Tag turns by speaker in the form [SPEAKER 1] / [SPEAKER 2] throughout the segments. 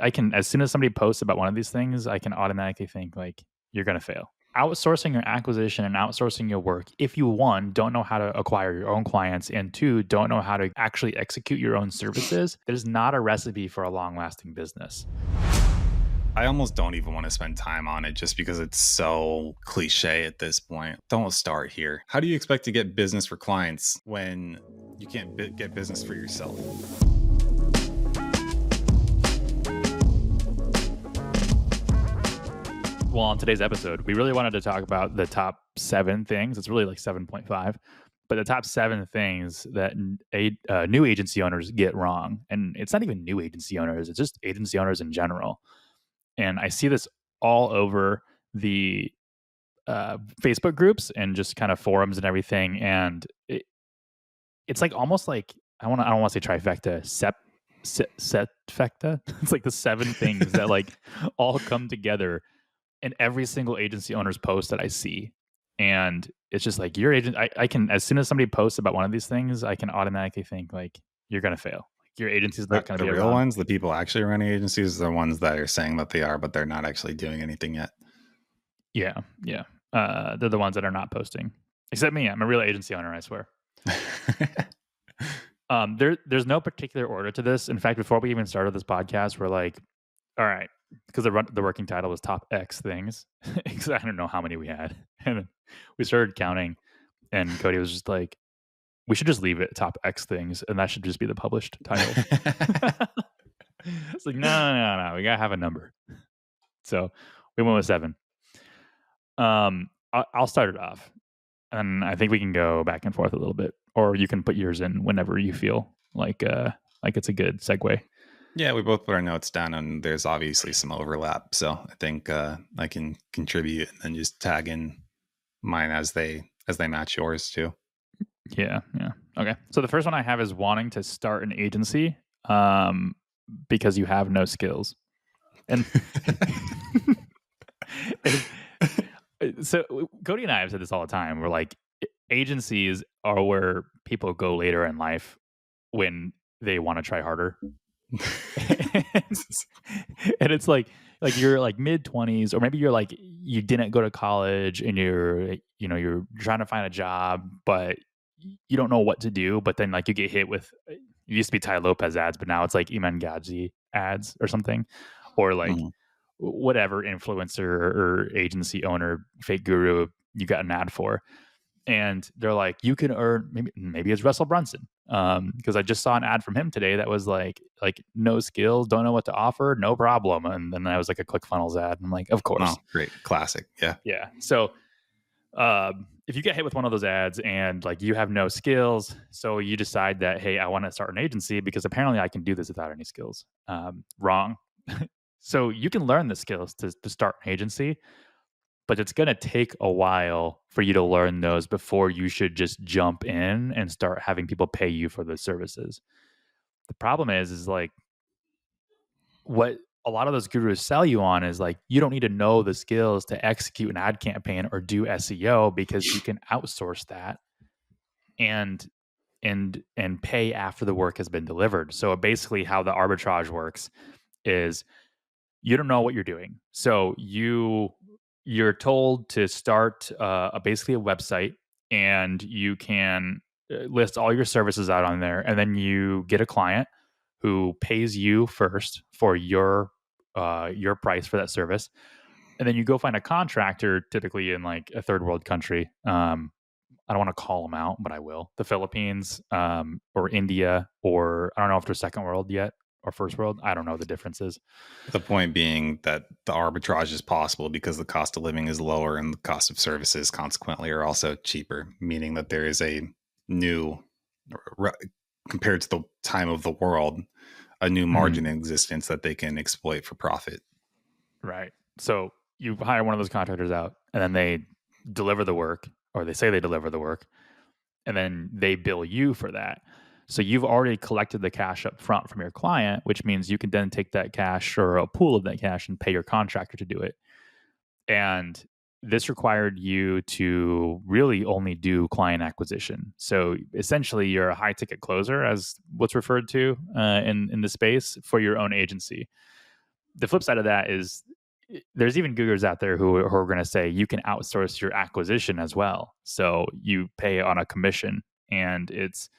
[SPEAKER 1] I can, as soon as somebody posts about one of these things, I can automatically think like, you're going to fail. Outsourcing your acquisition and outsourcing your work, if you, one, don't know how to acquire your own clients, and two, don't know how to actually execute your own services, there's not a recipe for a long-lasting business.
[SPEAKER 2] I almost don't even want to spend time on it just because it's so cliche at this point. Don't start here. How do you expect to get business for clients when you can't get business for yourself?
[SPEAKER 1] Well, on today's episode, we really wanted to talk about the top 7 things. It's really like 7.5, but the top 7 things that new agency owners get wrong. And it's not even new agency owners, it's just agency owners in general. And I see this all over the Facebook groups and just kind of forums and everything. And it's like almost like, I don't want to say trifecta, setfecta. It's like the 7 things that like all come together in every single agency owner's post that I see. And it's just like, your agent, I can, as soon as somebody posts about one of these things, I can automatically think like, you're going to fail. Your agency's not going to be
[SPEAKER 2] the real
[SPEAKER 1] around.
[SPEAKER 2] ones, the people actually running agencies, are the ones that are saying that they are, but they're not actually doing anything yet.
[SPEAKER 1] Yeah. They're the ones that are not posting. Except me, I'm a real agency owner, I swear. There's no particular order to this. In fact, before we even started this podcast, we're like, all right, because the working title was top X things. Because I don't know how many we had, and we started counting, and Cody was just like, we should just leave it top X things, and that should just be the published title. It's like, no, we gotta have a number. So we went with 7. I'll start it off, and I think we can go back and forth a little bit, or you can put yours in whenever you feel like it's a good segue.
[SPEAKER 2] Yeah, we both put our notes down, and there's obviously some overlap. So I think I can contribute and then just tag in mine as they match yours too.
[SPEAKER 1] Yeah. Okay. So the first one I have is wanting to start an agency because you have no skills. And so Cody and I have said this all the time. We're like, agencies are where people go later in life when they want to try harder. And it's like you're like mid-20s, or maybe you're like, you didn't go to college and you're trying to find a job, but you don't know what to do. But then like you get hit with, it used to be Ty Lopez ads, but now it's like Iman Gadzhi ads or something, or like whatever influencer or agency owner, fake guru you got an ad for. And they're like, you can earn, maybe it's Russell Brunson. Because I just saw an ad from him today that was like no skills, don't know what to offer, no problem. And then that was like a ClickFunnels ad. And I'm like, of course.
[SPEAKER 2] Oh, great. Classic. Yeah.
[SPEAKER 1] Yeah. So if you get hit with one of those ads and like you have no skills, so you decide that, hey, I want to start an agency because apparently I can do this without any skills. Wrong. So you can learn the skills to start an agency, but it's going to take a while for you to learn those before you should just jump in and start having people pay you for the services. The problem is like what a lot of those gurus sell you on is like, you don't need to know the skills to execute an ad campaign or do SEO because you can outsource that and pay after the work has been delivered. So basically how the arbitrage works is you don't know what you're doing. So you're told to start basically a website, and you can list all your services out on there, and then you get a client who pays you first for your price for that service, and then you go find a contractor, typically in like a third world country. I don't want to call them out, but I will. The Philippines or India, or I don't know if they're second world yet or first world. I don't know the differences.
[SPEAKER 2] The point being that the arbitrage is possible because the cost of living is lower and the cost of services consequently are also cheaper, meaning that there is a new, compared to the time of the world, a new margin in existence that they can exploit for profit. Right.
[SPEAKER 1] So you hire one of those contractors out, and then they deliver the work, or they say they deliver the work, and then they bill you for that. So you've already collected the cash up front from your client, which means you can then take that cash or a pool of that cash and pay your contractor to do it. And this required you to really only do client acquisition. So essentially you're a high ticket closer, as what's referred to in the space, for your own agency. the flip side of that is there's even Googers out there who are going to say you can outsource your acquisition as well. So you pay on a commission, and it's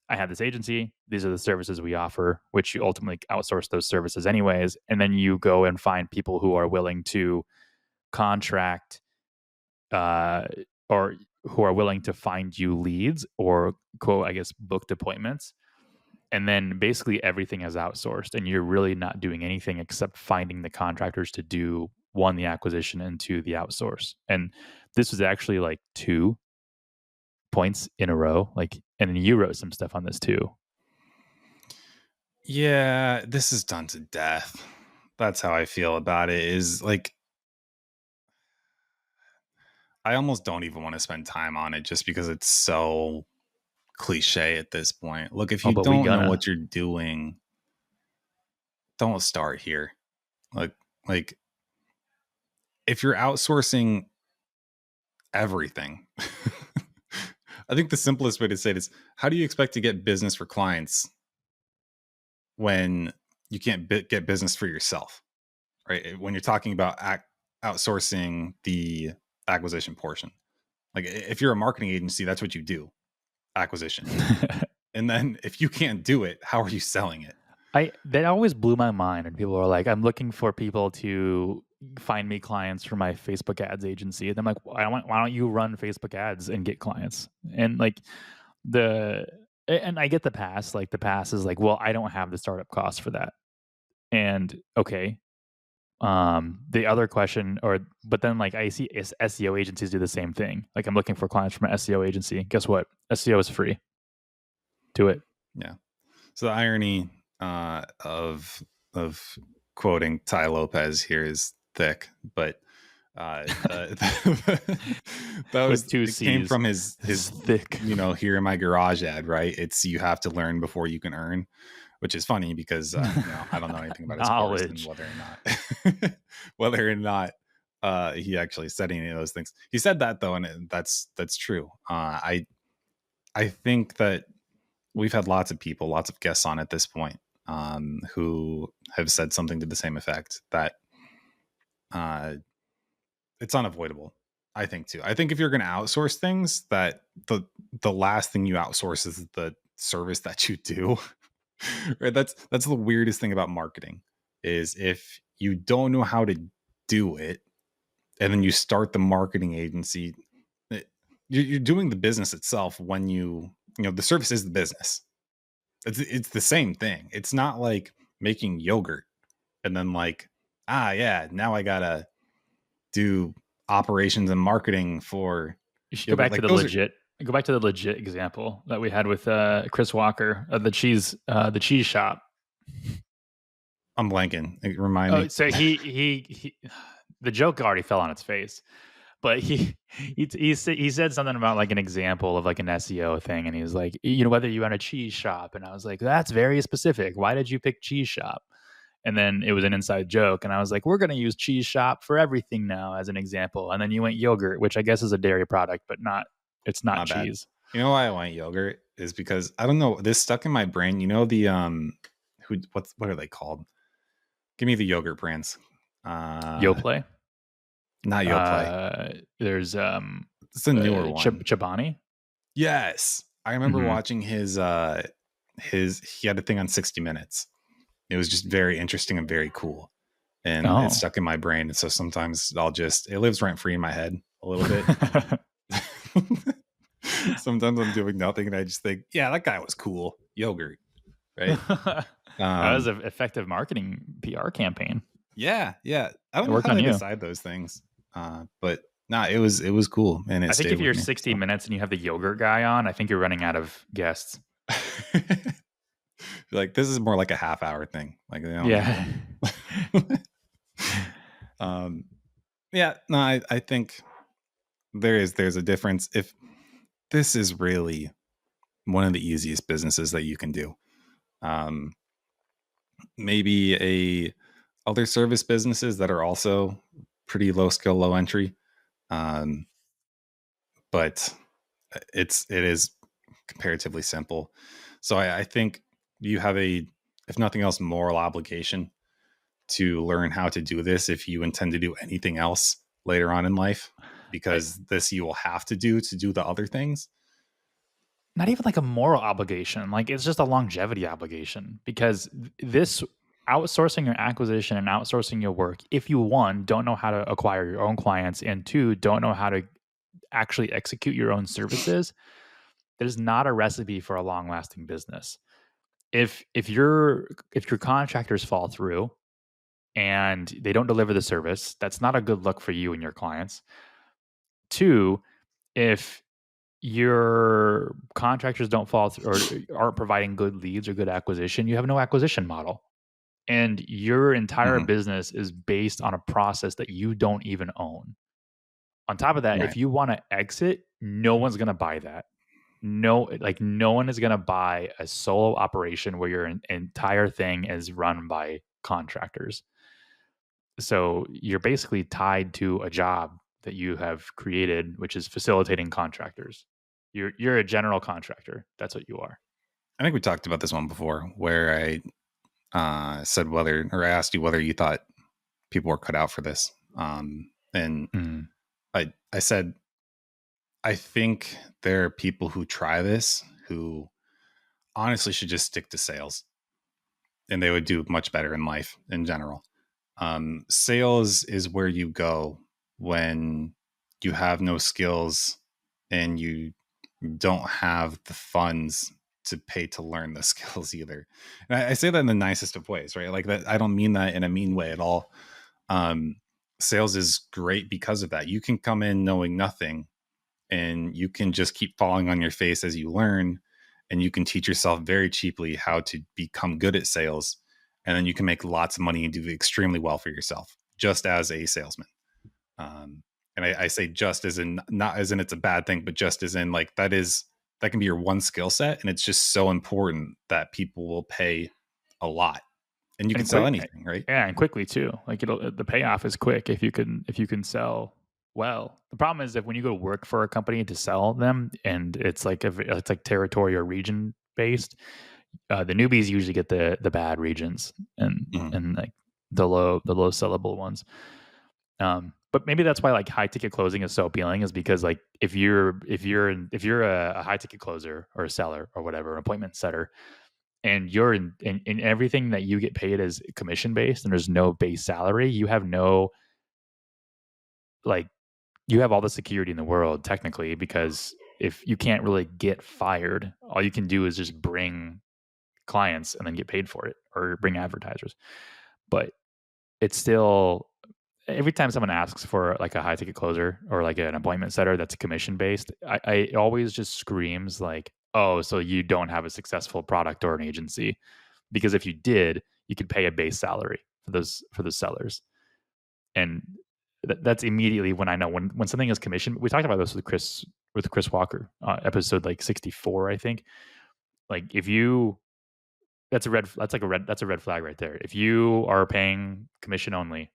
[SPEAKER 1] I have this agency. These are the services we offer, which you ultimately outsource those services anyways. And then you go and find people who are willing to contract uh, or who are willing to find you leads or quote, I guess, booked appointments. And then basically everything is outsourced and you're really not doing anything except finding the contractors to do one, the acquisition and two, the outsource. And this was actually like 2 points in a row. Like, and then you wrote some stuff on this too.
[SPEAKER 2] Yeah, this is done to death. That's how I feel about it. Is like I almost don't even want to spend time on it just because it's so cliche at this point. Look, if
[SPEAKER 1] Oh,
[SPEAKER 2] you
[SPEAKER 1] but we
[SPEAKER 2] don't know
[SPEAKER 1] gonna.
[SPEAKER 2] what you're doing, don't start here. Like like if you're outsourcing everything, I think the simplest way to say it is how do you expect to get business for clients when you can't get business for yourself, right? When you're talking about outsourcing the acquisition portion. Like if you're a marketing agency, that's what you do, acquisition. And then if you can't do it, how are you selling it?
[SPEAKER 1] I that always blew my mind, and people are like, "I'm looking for people to find me clients for my Facebook ads agency," and I'm like, why don't you run Facebook ads and get clients?" And like the and I get the pass. Like the pass is like, well, I don't have the startup costs for that, and okay. The other question, or but then like I see SEO agencies do the same thing. Like I'm looking for clients from an SEO agency. Guess what? SEO is free. Do it.
[SPEAKER 2] Yeah. So the irony of quoting Ty Lopez here is thick, but that
[SPEAKER 1] With
[SPEAKER 2] was
[SPEAKER 1] two
[SPEAKER 2] it came
[SPEAKER 1] C's.
[SPEAKER 2] from his
[SPEAKER 1] Thick.
[SPEAKER 2] here in my garage ad, right? It's you have to learn before you can earn, which is funny because I don't know anything about his course and
[SPEAKER 1] Knowledge.
[SPEAKER 2] whether or not he actually said any of those things. He said that though, and that's true. I think that we've had lots of people, lots of guests on at this point who have said something to the same effect that uh, it's unavoidable. I think too. I think if you're going to outsource things, that the last thing you outsource is the service that you do. Right? That's the weirdest thing about marketing is if you don't know how to do it, and then you start the marketing agency, you're doing the business itself when the service is the business. It's the same thing. It's not like making yogurt and then like, yeah, now I gotta do operations and marketing for
[SPEAKER 1] You should
[SPEAKER 2] yogurt. Like those are
[SPEAKER 1] go back to the legit example that we had with Chris Walker, the cheese shop.
[SPEAKER 2] I'm blanking. Remind
[SPEAKER 1] Oh,
[SPEAKER 2] me.
[SPEAKER 1] so he the joke already fell on its face. But he said something about like an example of like an SEO thing, and he was like, whether you own a cheese shop, and I was like, that's very specific. Why did you pick cheese shop? And then it was an inside joke, and I was like, we're going to use cheese shop for everything now as an example. And then you went yogurt, which I guess is a dairy product, but it's not
[SPEAKER 2] Not bad.
[SPEAKER 1] cheese.
[SPEAKER 2] You know why I want yogurt is because I don't know. This stuck in my brain. You know the what are they called? Give me the yogurt brands.
[SPEAKER 1] Yoplait.
[SPEAKER 2] Not Yoplait.
[SPEAKER 1] There's
[SPEAKER 2] It's a newer one.
[SPEAKER 1] Chobani.
[SPEAKER 2] Yes, I remember watching his. He had a thing on 60 Minutes. It was just very interesting and very cool, and it stuck in my brain. And so sometimes it lives rent free in my head a little bit. Sometimes I'm doing nothing and I just think, yeah, that guy was cool. Yogurt, right?
[SPEAKER 1] That was an effective marketing PR campaign.
[SPEAKER 2] Yeah. I don't know how they decide those things, but it was cool. And
[SPEAKER 1] I think if you're 60 Minutes and you have the yogurt guy on, I think you're running out of guests.
[SPEAKER 2] Like this is more like a half hour thing. Like
[SPEAKER 1] yeah.
[SPEAKER 2] I think there's a difference. If this is really one of the easiest businesses that you can do, maybe other service businesses that are also pretty low skill, low entry, but it is comparatively simple. So I think you have if nothing else, moral obligation to learn how to do this if you intend to do anything else later on in life,
[SPEAKER 1] I,
[SPEAKER 2] because this you will have to do the other things.
[SPEAKER 1] not even like a moral obligation. Like it's just a longevity obligation because this outsourcing your acquisition and outsourcing your work, if you one, don't know how to acquire your own clients, and two, don't know how to actually execute your own services, there's not a recipe for a long lasting business. If your contractors fall through and they don't deliver the service, that's not a good look for you and your clients. Two, if your contractors don't fall through or aren't providing good leads or good acquisition, you have no acquisition model. And your entire
[SPEAKER 2] Hmm.
[SPEAKER 1] business is based on a process that you don't even own. On top of that,
[SPEAKER 2] Right.
[SPEAKER 1] if you want to exit, no one's going to buy that. No one is going to buy a solo operation where your entire thing is run by contractors. So you're basically tied to a job that you have created, which is facilitating contractors. You're a general contractor. That's what you are.
[SPEAKER 2] I think we talked about this one before, where I said whether, or I asked you whether you thought people were cut out for this. And
[SPEAKER 1] Mm.
[SPEAKER 2] I said, I think there are people who try this who honestly should just stick to sales, and they would do much better in life in general. Sales is where you go when you have no skills and you don't have the funds to pay to learn the skills either. And I say that in the nicest of ways, right? Like that, I don't mean that in a mean way at all. Um, Sales is great because of that. You can come in knowing nothing and you can just keep falling on your face as you learn, and you can teach yourself very cheaply how to become good at sales, and then you can make lots of money and do extremely well for yourself just as a salesman. And I say just as in, not as in it's a bad thing, but just as in like that can be your one skill set, and it's just so important that people will pay a lot, and you can
[SPEAKER 1] And
[SPEAKER 2] sell
[SPEAKER 1] quick,
[SPEAKER 2] anything, right?
[SPEAKER 1] yeah, and quickly too. Like the payoff is quick if you can sell well. The problem is that when you go to work for a company to sell them, and it's like territory or region based, the newbies usually get the bad regions and
[SPEAKER 2] Mhm.
[SPEAKER 1] and like the low sellable ones. But maybe that's why like high ticket closing is so appealing, is because like if you're a high ticket closer or a seller or whatever, appointment setter, and you're in everything that you get paid is commission based and there's no base salary, you have no like you have all the security in the world technically, because if you can't really get fired, all you can do is just bring clients and then get paid for it, or bring advertisers. But it's still, every time someone asks for like a high ticket closer or like an appointment setter that's commission based, I it always just screams like, oh, so you don't have a successful product or an agency. Because if you did, you could pay a base salary for those sellers. And that's immediately when I know when something is commission. We talked about this with Chris Walker, episode like 64, I think. Like if you that's a red flag right there. If you are paying commission only,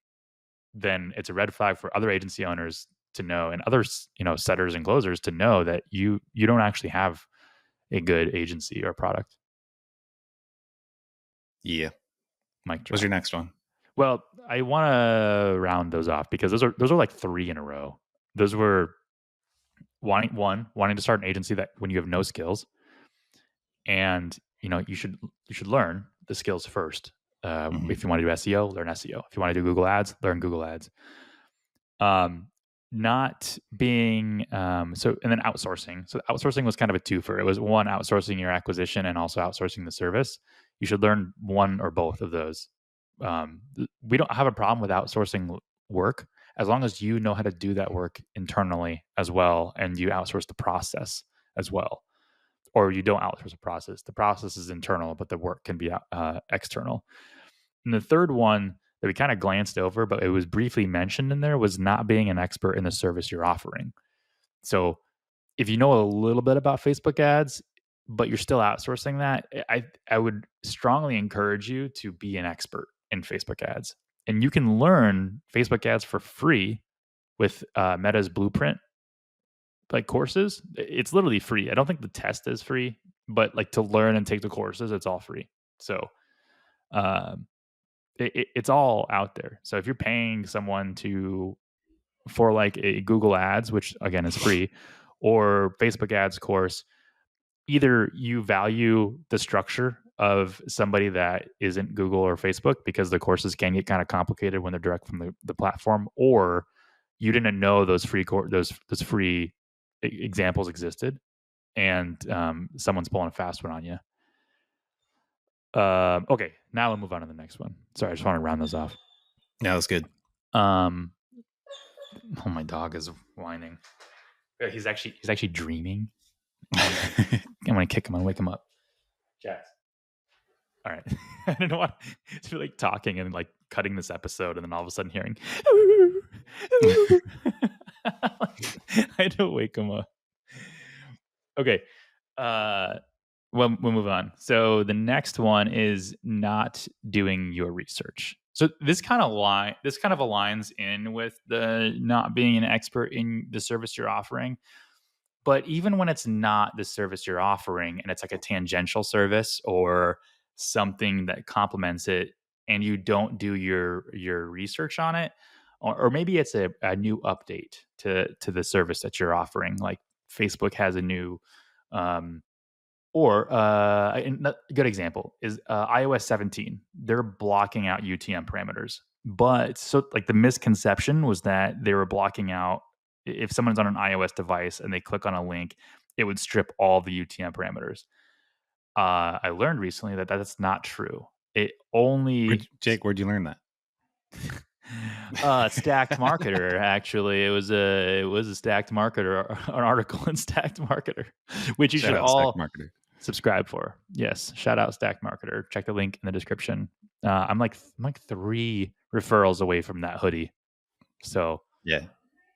[SPEAKER 1] then it's a red flag for other agency owners to know, and others, setters and closers to know that you don't actually have a good agency or product.
[SPEAKER 2] Yeah.
[SPEAKER 1] Mic
[SPEAKER 2] What's your
[SPEAKER 1] drop.
[SPEAKER 2] next one?
[SPEAKER 1] Well, I want to round those off because those are like three in a row. Those were wanting to start an agency that when you have no skills, and you should learn the skills first.
[SPEAKER 2] Hmm.
[SPEAKER 1] If you want to do SEO, learn SEO. If you want to do Google Ads, learn Google Ads. Um, not being so, and then outsourcing. So outsourcing was kind of a twofer. It was one, outsourcing your acquisition and also outsourcing the service. You should learn one or both of those. We don't have a problem with outsourcing work as long as you know how to do that work internally as well, and you outsource the process as well, or you don't outsource the process. The process is internal, but the work can be external. And the third one that we kind of glanced over, but it was briefly mentioned in there, was not being an expert in the service you're offering. So if you know a little bit about Facebook ads, but you're still outsourcing that, I would strongly encourage you to be an expert in Facebook ads. And you can learn Facebook ads for free with Meta's Blueprint like courses. It's literally free. I don't think the test is free, but like to learn and take the courses, it's all free. So um, it's all out there. So if you're paying someone for like a Google Ads, which again is free, or Facebook ads course, either you value the structure of somebody that isn't Google or Facebook because the courses can get kind of complicated when they're direct from the platform, or you didn't know those those free examples existed, and someone's pulling a fast one on you. Okay, now we'll move on to the next one. Sorry, I just want to round those off.
[SPEAKER 2] Yeah, that's good.
[SPEAKER 1] Oh, my dog is whining. He's actually dreaming. I'm gonna kick him and wake him up. Jax. All right. I don't know what to be like talking and like cutting this episode, and then all of a sudden hearing. I had to wake him up. Okay. We'll move on. So the next one is not doing your research. So this kind of aligns in with the not being an expert in the service you're offering. But even when it's not the service you're offering and it's like a tangential service or something that complements it, and you don't do your research on it, or maybe it's a new update to the service that you're offering, like Facebook has a new or a good example is iOS 17. They're blocking out UTM parameters. But so like the misconception was that they were blocking out if someone's on an iOS device and they click on a link, it would strip all the UTM parameters. I learned recently that that's not true. It only
[SPEAKER 2] Jake, where'd you learn that?
[SPEAKER 1] Stacked Marketer. Actually, it was a Stacked Marketer, an article in Stacked Marketer, which you should all subscribe for. Yes, shout out Stacked Marketer. Check the link in the description. I'm like 3 referrals away from that hoodie. So
[SPEAKER 2] yeah,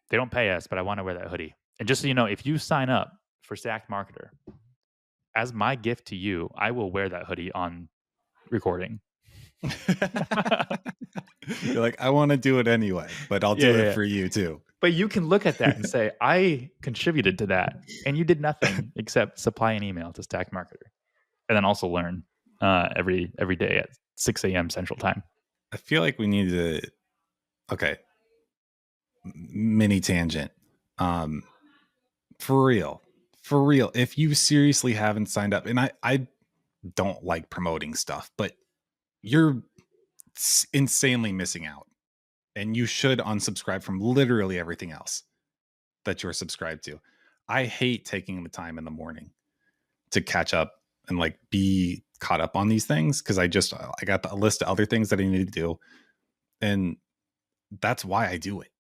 [SPEAKER 1] they don't pay us, but I want to wear that hoodie. And just so you know, if you sign up for Stacked Marketer, as my gift to you, I will wear that hoodie on recording.
[SPEAKER 2] You're like, I want to do it anyway, but I'll do it for you too.
[SPEAKER 1] But you can look at that and say, I contributed to that, and you did nothing except supply an email to Stack Marketer, and then also learn every day at 6 a.m. Central Time.
[SPEAKER 2] I feel like we need to. Okay, mini tangent. For real. If you seriously haven't signed up, and I don't like promoting stuff, but you're insanely missing out, and you should unsubscribe from literally everything else that you're subscribed to. I hate taking the time in the morning to catch up and like be caught up on these things because I got a list of other things that I need to do, and that's why I do it,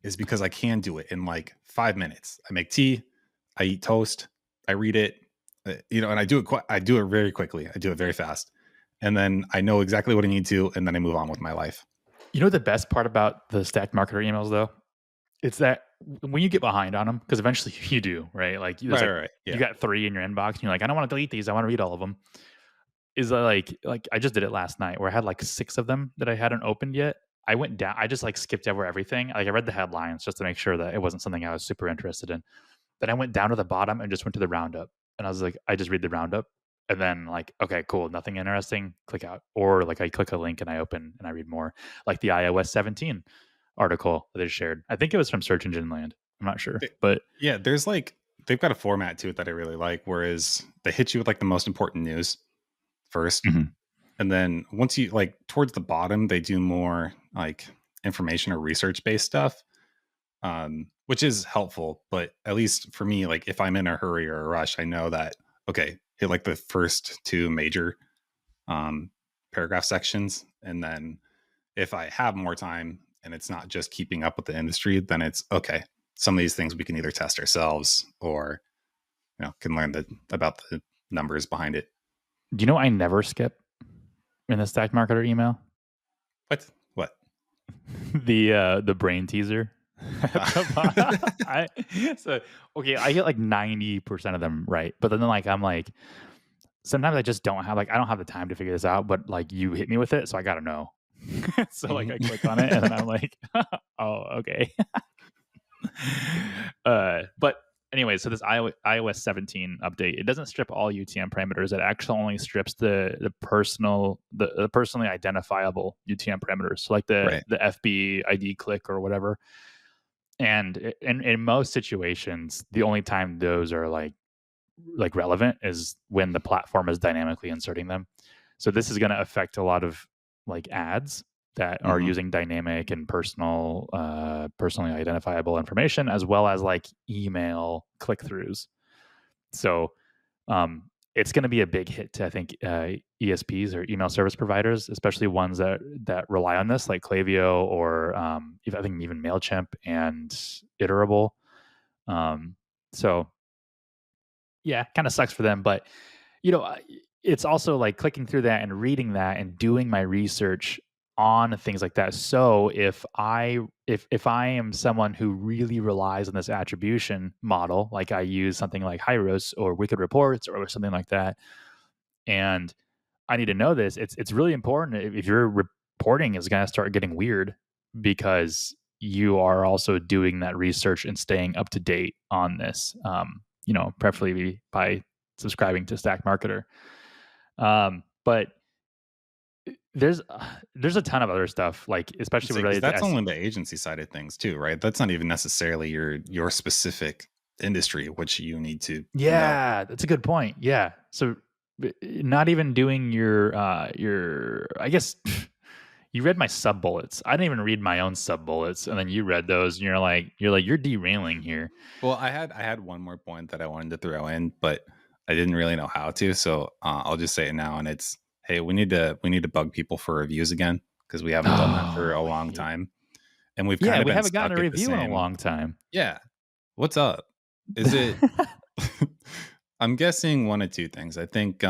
[SPEAKER 2] is because I can do it in like 5 minutes. I make tea, I eat toast, I read it, and I do it very quickly. I do it very fast. And then I know exactly what I need to, and then I move on with my life.
[SPEAKER 1] You know the best part about the Stacked Marketer emails, though? It's that when you get behind on them, because eventually you do, right? Like, you got 3 in your inbox, and you're like, I don't want to delete these. I want to read all of them. Is like I just did it last night where I had like 6 of them that I hadn't opened yet. I went down. I just like skipped over everything. Like I read the headlines just to make sure that it wasn't something I was super interested in. Then I went down to the bottom and just went to the roundup. And I was like, I just read the roundup. And then like, okay, cool, nothing interesting, click out. Or like I click a link and I open and I read more. Like the iOS 17 article that they shared. I think it was from Search Engine Land. I'm not sure. But
[SPEAKER 2] yeah, there's like, they've got a format to it that I really like, whereas they hit you with like the most important news first. Mm-hmm. And then once you like towards the bottom, they do more like information or research based stuff, which is helpful. But at least for me, like if I'm in a hurry or a rush, I know that, okay, hit like the first 2 major paragraph sections. And then if I have more time and it's not just keeping up with the industry, then it's okay. Some of these things we can either test ourselves or, can learn about the numbers behind it.
[SPEAKER 1] Do you know I never skip in the Stacked Marketer email?
[SPEAKER 2] What?
[SPEAKER 1] The brain teaser. I get like 90% of them right, but then like I'm like, sometimes I just don't have I don't have the time to figure this out, but like you hit me with it, so I gotta know. So like I click on it and then I'm like, oh, okay. But anyway, so this iOS 17 update, it doesn't strip all UTM parameters. It actually only strips the personally identifiable UTM parameters, so like
[SPEAKER 2] Right.
[SPEAKER 1] the FB ID click or whatever. And in most situations, the only time those are like relevant is when the platform is dynamically inserting them. So this is going to affect a lot of like ads that are
[SPEAKER 2] Hmm.
[SPEAKER 1] using dynamic and personally identifiable information, as well as like email click-throughs. So it's going to be a big hit to, I think, ESPs or email service providers, especially ones that rely on this, like Klaviyo or I think even Mailchimp and Iterable. So yeah, kind of sucks for them, but you know, it's also like clicking through that and reading that and doing my research on things like that. So if I am someone who really relies on this attribution model, like I use something like Hyros or Wicked Reports or something like that, and I need to know this, it's really important if your reporting is going to start getting weird because you are also doing that research and staying up to date on this. Preferably by subscribing to Stack Marketer. But there's a ton of other stuff, like
[SPEAKER 2] I'd
[SPEAKER 1] especially
[SPEAKER 2] say because
[SPEAKER 1] related to
[SPEAKER 2] that's
[SPEAKER 1] S.
[SPEAKER 2] only the agency side of things too, right? That's not even necessarily your specific industry, which you need to know.
[SPEAKER 1] Yeah, that's a good point. Yeah, so not even doing your. I guess you read my sub bullets. I didn't even read my own sub bullets, and then you read those, and you're derailing here.
[SPEAKER 2] Well, I had one more point that I wanted to throw in, but I didn't really know how to, so I'll just say it now. And it's, hey, we need to bug people for reviews again because we haven't done that for
[SPEAKER 1] Oh,
[SPEAKER 2] a
[SPEAKER 1] I
[SPEAKER 2] long
[SPEAKER 1] hate.
[SPEAKER 2] time, and we've
[SPEAKER 1] Yeah,
[SPEAKER 2] kind of
[SPEAKER 1] we
[SPEAKER 2] been
[SPEAKER 1] haven't gotten
[SPEAKER 2] stuck
[SPEAKER 1] a
[SPEAKER 2] at the
[SPEAKER 1] review in a
[SPEAKER 2] same.
[SPEAKER 1] long time.
[SPEAKER 2] Yeah, what's up? Is it? I'm guessing one of two things. I think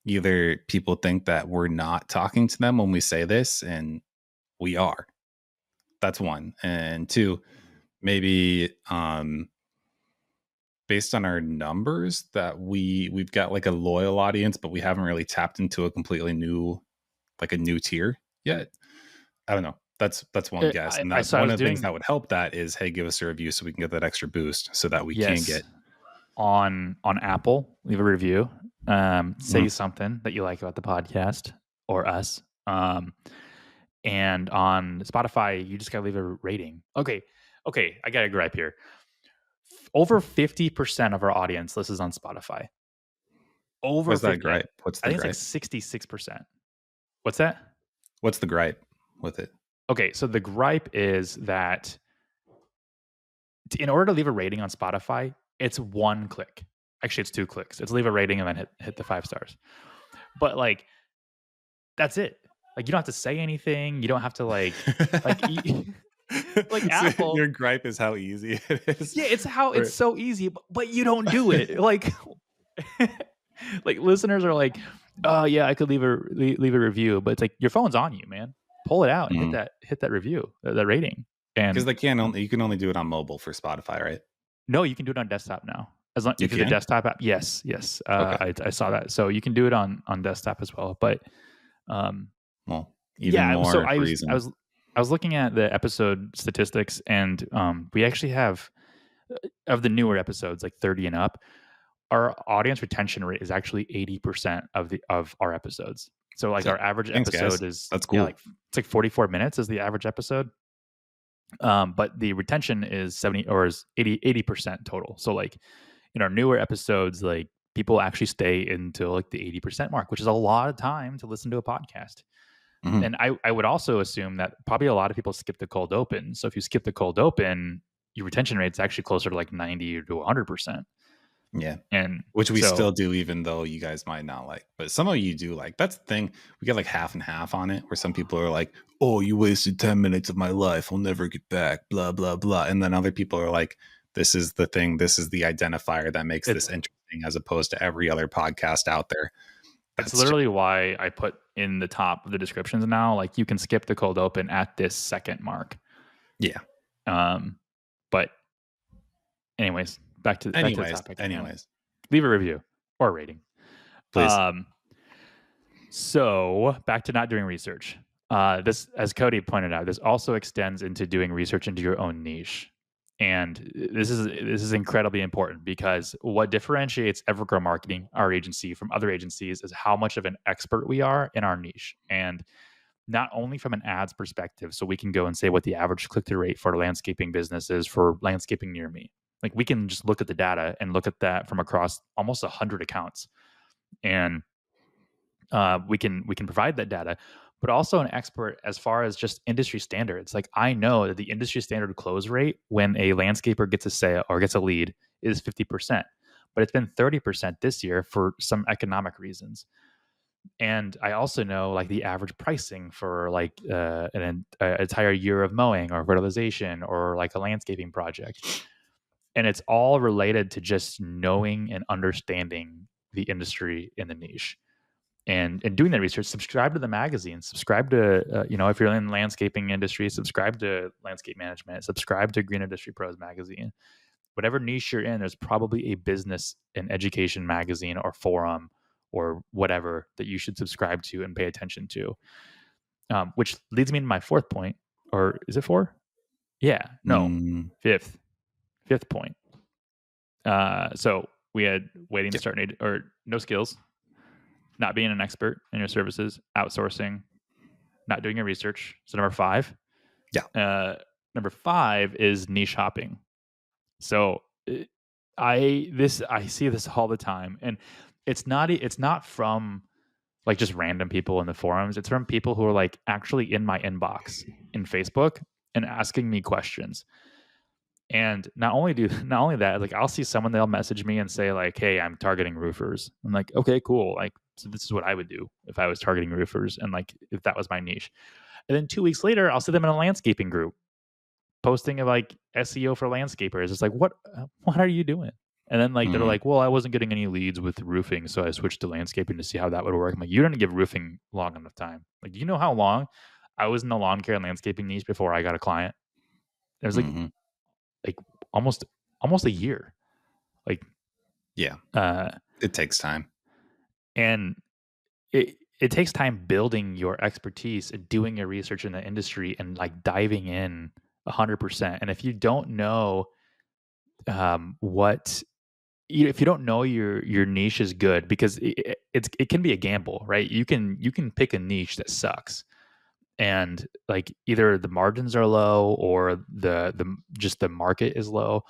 [SPEAKER 2] either people think that we're not talking to them when we say this, and we are. That's one, and two, maybe based on our numbers that we've got like a loyal audience, but we haven't really tapped into a completely new, like a new tier yet. I don't know. That's one guess, and
[SPEAKER 1] I
[SPEAKER 2] that
[SPEAKER 1] saw I
[SPEAKER 2] one
[SPEAKER 1] was
[SPEAKER 2] of the things
[SPEAKER 1] doing
[SPEAKER 2] that would help that is, hey, give us a review so we can get that extra boost so that we can
[SPEAKER 1] yes
[SPEAKER 2] get.
[SPEAKER 1] on Apple. Leave a review. Say
[SPEAKER 2] Mhm.
[SPEAKER 1] something that you like about the podcast or us. And on Spotify, you just gotta leave a rating. Okay. I got a gripe here. Over 50% of our audience listens on Spotify. Over
[SPEAKER 2] What's that
[SPEAKER 1] 50.
[SPEAKER 2] gripe? What's
[SPEAKER 1] I
[SPEAKER 2] the
[SPEAKER 1] think it's like
[SPEAKER 2] gripe?
[SPEAKER 1] 66%. What's that?
[SPEAKER 2] What's the gripe with it?
[SPEAKER 1] Okay, so the gripe is that in order to leave a rating on Spotify, it's one click. Actually, it's two clicks. It's leave a rating and then hit the 5 stars. But like that's it. Like you don't have to say anything. You don't have to like like
[SPEAKER 2] So
[SPEAKER 1] Apple.
[SPEAKER 2] your gripe is how easy it is.
[SPEAKER 1] Yeah, it's
[SPEAKER 2] Or-
[SPEAKER 1] so easy, but you don't do it. Like like listeners are like, "Oh yeah, I could leave a review," but it's like your phone's on you, man. Pull it out and
[SPEAKER 2] Mhm.
[SPEAKER 1] hit that review, that rating.
[SPEAKER 2] Because
[SPEAKER 1] And
[SPEAKER 2] they can only you can only do it on mobile for Spotify, right?
[SPEAKER 1] no, you can do it on desktop now. As long
[SPEAKER 2] You
[SPEAKER 1] if you're the
[SPEAKER 2] can.
[SPEAKER 1] desktop app, yes.
[SPEAKER 2] Okay.
[SPEAKER 1] I saw that, so you can do it on desktop as well. But um,
[SPEAKER 2] Well, even
[SPEAKER 1] yeah, so
[SPEAKER 2] more reason.
[SPEAKER 1] I was looking at the episode statistics, and we actually have of the newer episodes, like 30 and up, our audience retention rate is actually 80% of our episodes. So like
[SPEAKER 2] Sick.
[SPEAKER 1] our average
[SPEAKER 2] Thanks, guys.
[SPEAKER 1] episode is
[SPEAKER 2] That's
[SPEAKER 1] yeah,
[SPEAKER 2] cool.
[SPEAKER 1] like it's like 44 minutes is the average episode. But the retention is 70 or is 80% total. So like in our newer episodes, like people actually stay until like the 80% mark, which is a lot of time to listen to a podcast.
[SPEAKER 2] Mhm.
[SPEAKER 1] And I would also assume that probably a lot of people skip the cold open. So if you skip the cold open, your retention rate is actually closer to like 90 to 100%.
[SPEAKER 2] Yeah.
[SPEAKER 1] And
[SPEAKER 2] Which we
[SPEAKER 1] so
[SPEAKER 2] still do, even though you guys might not like. But some of you do like. That's the thing. We get like half and half on it, where some people are like, oh, you wasted 10 minutes of my life. I'll never get back. Blah, blah, blah. And then other people are like, this is the thing. This is the identifier that makes
[SPEAKER 1] it's
[SPEAKER 2] this interesting as opposed to every other podcast out there.
[SPEAKER 1] it's
[SPEAKER 2] That's just,
[SPEAKER 1] literally why I put in the top of the descriptions now, like you can skip the cold open at this second mark.
[SPEAKER 2] yeah.
[SPEAKER 1] Um, but anyways, back to the
[SPEAKER 2] Anyways,
[SPEAKER 1] topic at hand.
[SPEAKER 2] anyways,
[SPEAKER 1] Leave a review or a rating.
[SPEAKER 2] please.
[SPEAKER 1] So back to not doing research. This, as Cody pointed out, this also extends into doing research into your own niche. And this is incredibly important because what differentiates Evergrow Marketing, our agency, from other agencies is how much of an expert we are in our niche. And not only from an ads perspective, so we can go and say what the average click-through rate for landscaping business is for landscaping near me. Like we can just look at the data and look at that from across almost 100 accounts, and we can provide that data, but also an expert as far as just industry standards. Like I know that the industry standard close rate when a landscaper gets a sale or gets a lead is 50%, but it's been 30% this year for some economic reasons. And I also know like the average pricing for like an entire year of mowing or fertilization or like a landscaping project. And it's all related to just knowing and understanding the industry in the niche, and doing that research. Subscribe to the magazine, subscribe to if you're in the landscaping industry, subscribe to Landscape Management, subscribe to Green Industry Pros magazine. Whatever niche you're in, there's probably a business and education magazine or forum or whatever that you should subscribe to and pay attention to. Which leads me to my fourth point. Or is it four? Yeah, no,
[SPEAKER 2] Mm,
[SPEAKER 1] fifth point. So we had waiting to
[SPEAKER 2] yep.
[SPEAKER 1] start or no skills, not being an expert in your services, outsourcing, not doing your research. So number five.
[SPEAKER 2] Yeah.
[SPEAKER 1] Number five is niche hopping. So I see this all the time, and it's not from like just random people in the forums. It's from people who are like actually in my inbox in Facebook and asking me questions. And not only that, like I'll see someone, they'll message me and say like, "Hey, I'm targeting roofers." I'm like, "Okay, cool. Like, so this is what I would do if I was targeting roofers, and like if that was my niche." And then 2 weeks later, I'll see them in a landscaping group posting of like SEO for landscapers. It's like, what are you doing? And then like they're
[SPEAKER 2] Hmm.
[SPEAKER 1] like, "Well, I wasn't getting any leads with roofing, so I switched to landscaping to see how that would work." I'm like, "You didn't give roofing long enough time. Like, do you know how long I was in the lawn care and landscaping niche before I got a client? It was
[SPEAKER 2] Hmm.
[SPEAKER 1] like almost a year. Like,
[SPEAKER 2] Yeah.
[SPEAKER 1] uh,
[SPEAKER 2] It takes time.
[SPEAKER 1] and it takes time building your expertise and doing your research in the industry and like diving in 100%. And if you don't know what if you don't know your niche is good, because it can be a gamble, right? You can pick a niche that sucks, and like either the margins are low or the just the market is low.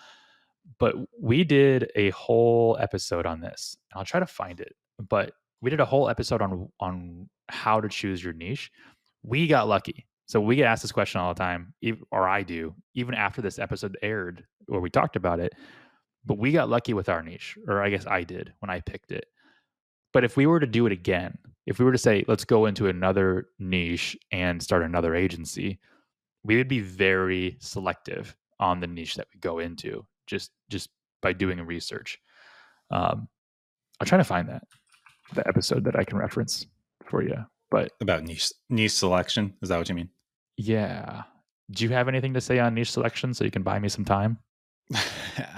[SPEAKER 1] But we did a whole episode on this. I'll try to find it. But we did a whole episode on how to choose your niche. We got lucky. So we get asked this question all the time, or I do, even after this episode aired where we talked about it. But we got lucky with our niche, or I guess I did when I picked it. But if we were to do it again, if we were to say, let's go into another niche and start another agency, we would be very selective on the niche that we go into, just by doing research. Um, I'll try to find the episode that I can reference for you. But
[SPEAKER 2] About niche selection. Is that what you mean?
[SPEAKER 1] yeah, do you have anything to say on niche selection so you can buy me some time?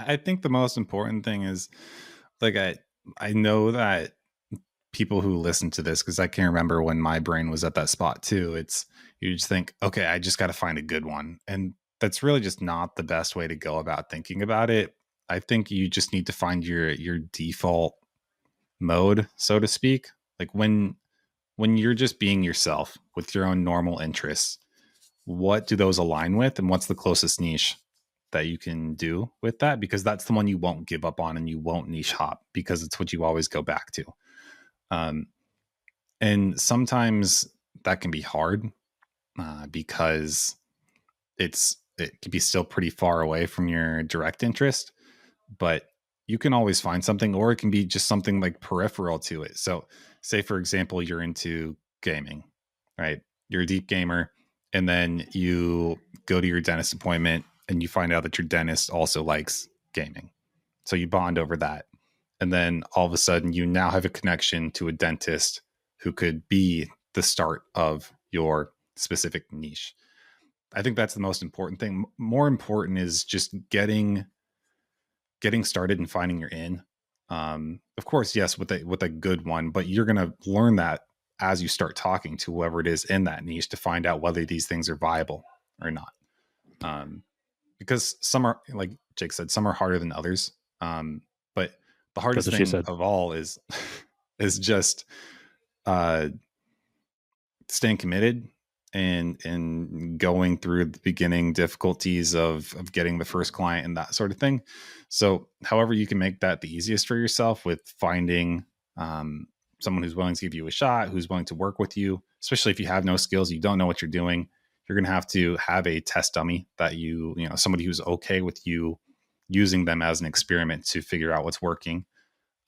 [SPEAKER 2] I think the most important thing is like I know that people who listen to this, because I can remember when my brain was at that spot too. It's you just think, okay, I just got to find a good one, and that's really just not the best way to go about thinking about it. I think you just need to find your default mode, so to speak. Like when you're just being yourself with your own normal interests, what do those align with, and what's the closest niche that you can do with that? Because that's the one you won't give up on, and you won't niche hop because it's what you always go back to. Um, and sometimes that can be hard because it can be still pretty far away from your direct interest, but you can always find something, or it can be just something like peripheral to it. So say for example you're into gaming, right? You're a deep gamer, and then you go to your dentist appointment and you find out that your dentist also likes gaming, so you bond over that, and then all of a sudden you now have a connection to a dentist who could be the start of your specific niche. I think that's the most important thing. More important is just getting started and finding your in. Of course, yes, with a good one, but you're gonna learn that as you start talking to whoever it is in that niche to find out whether these things are viable or not. Um, because some are, like Jake said, some are harder than others. But the
[SPEAKER 1] That's
[SPEAKER 2] hardest
[SPEAKER 1] what she
[SPEAKER 2] thing
[SPEAKER 1] said.
[SPEAKER 2] of all is is just uh, staying committed and going through the beginning difficulties of getting the first client and that sort of thing. So, however, you can make that the easiest for yourself with finding um, someone who's willing to give you a shot, who's willing to work with you, especially if you have no skills, you don't know what you're doing. You're going to have a test dummy that somebody who's okay with you using them as an experiment to figure out what's working.